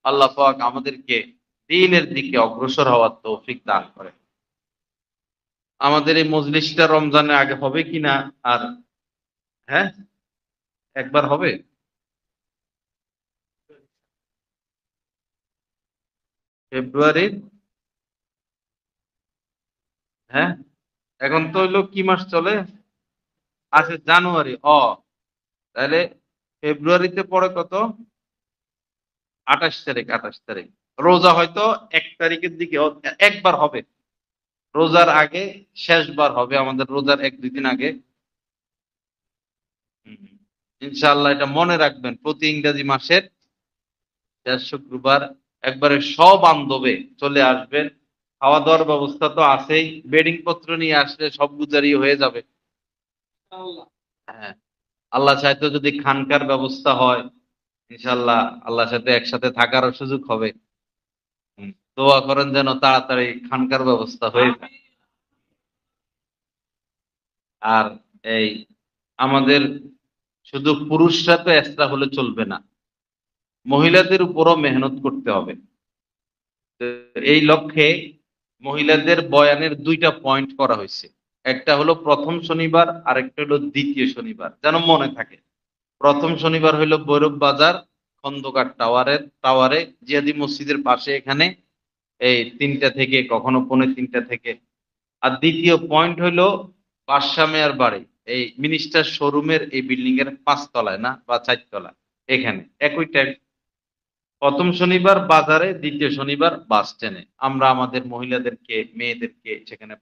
আল্লাহ পাক আমাদেরকে দ্বীনের দিকে অগ্রসর হওয়ার তৌফিক দান করেন। আমাদের এই মজলিসটা রমজানের আগে হবে কিনা? আর হ্যাঁ, একবার হবে। ফেব্রুয়ারির, হ্যাঁ, এখন তো হইলো কি মাস চলে? আচ্ছা, জানুয়ারি। তাহলে ফেব্রুয়ারিতে পড়ে কত? ২৮ তারিখ। ২৮ তারিখ রোজা হয়তো ১ তারিখের দিকে একবার হবে। রোজার আগে শেষবার হবে আমাদের, রোজার ১-২ দিন আগে। ইনশাআল্লাহ এটা মনে রাখবেন, প্রতি ইংরেজি মাসের শেষ শুক্রবার একবারে সবান্ধবে চলে আসবেন। খাওয়া দাওয়ার ব্যবস্থা তো আছেই, বেডিং পত্র নিয়ে আসলে সব গুজারি হয়ে যাবে। হ্যাঁ, আল্লাহ চাইতো যদি খানকার ব্যবস্থা হয়, ইনশাল্লাহ আল্লাহর সাথে একসাথে থাকারও সুযোগ হবে। দোয়া করেন যেন তাড়াতাড়ি খানকার ব্যবস্থা হয়ে যায়। আর এই আমাদের শুধু পুরুষরা তো এক্সট্রা হলে চলবে না, মহিলাদের উপরও মেহনত করতে হবে। তো এই লক্ষ্যে মহিলাদের বয়ানের 2টা পয়েন্ট করা হয়েছে। একটা হলো প্রথম শনিবার, আর একটা হলো দ্বিতীয় শনিবার, যেন মনে থাকে। প্রথম শনিবার হইলো ভৈরব বাজার খন্দকার টাওয়ারে জিয়াদি মসজিদের পাশে, এখানে এই 3টা থেকে, কখনো 2:45 থেকে। আর দ্বিতীয় পয়েন্ট হইলো বাদশা মেয়ার বাড়ি, এই মিনিস্টার শোরুমের এই বিল্ডিং এর 5 তলায় না বা 4 তলা, এখানে একই টাইম। প্রথম শনিবার বাজারে, দ্বিতীয় শনিবার বাস স্ট্যান্ডে। আমরা আমাদের মহিলাদেরকে, মেয়েদেরকে সেখানে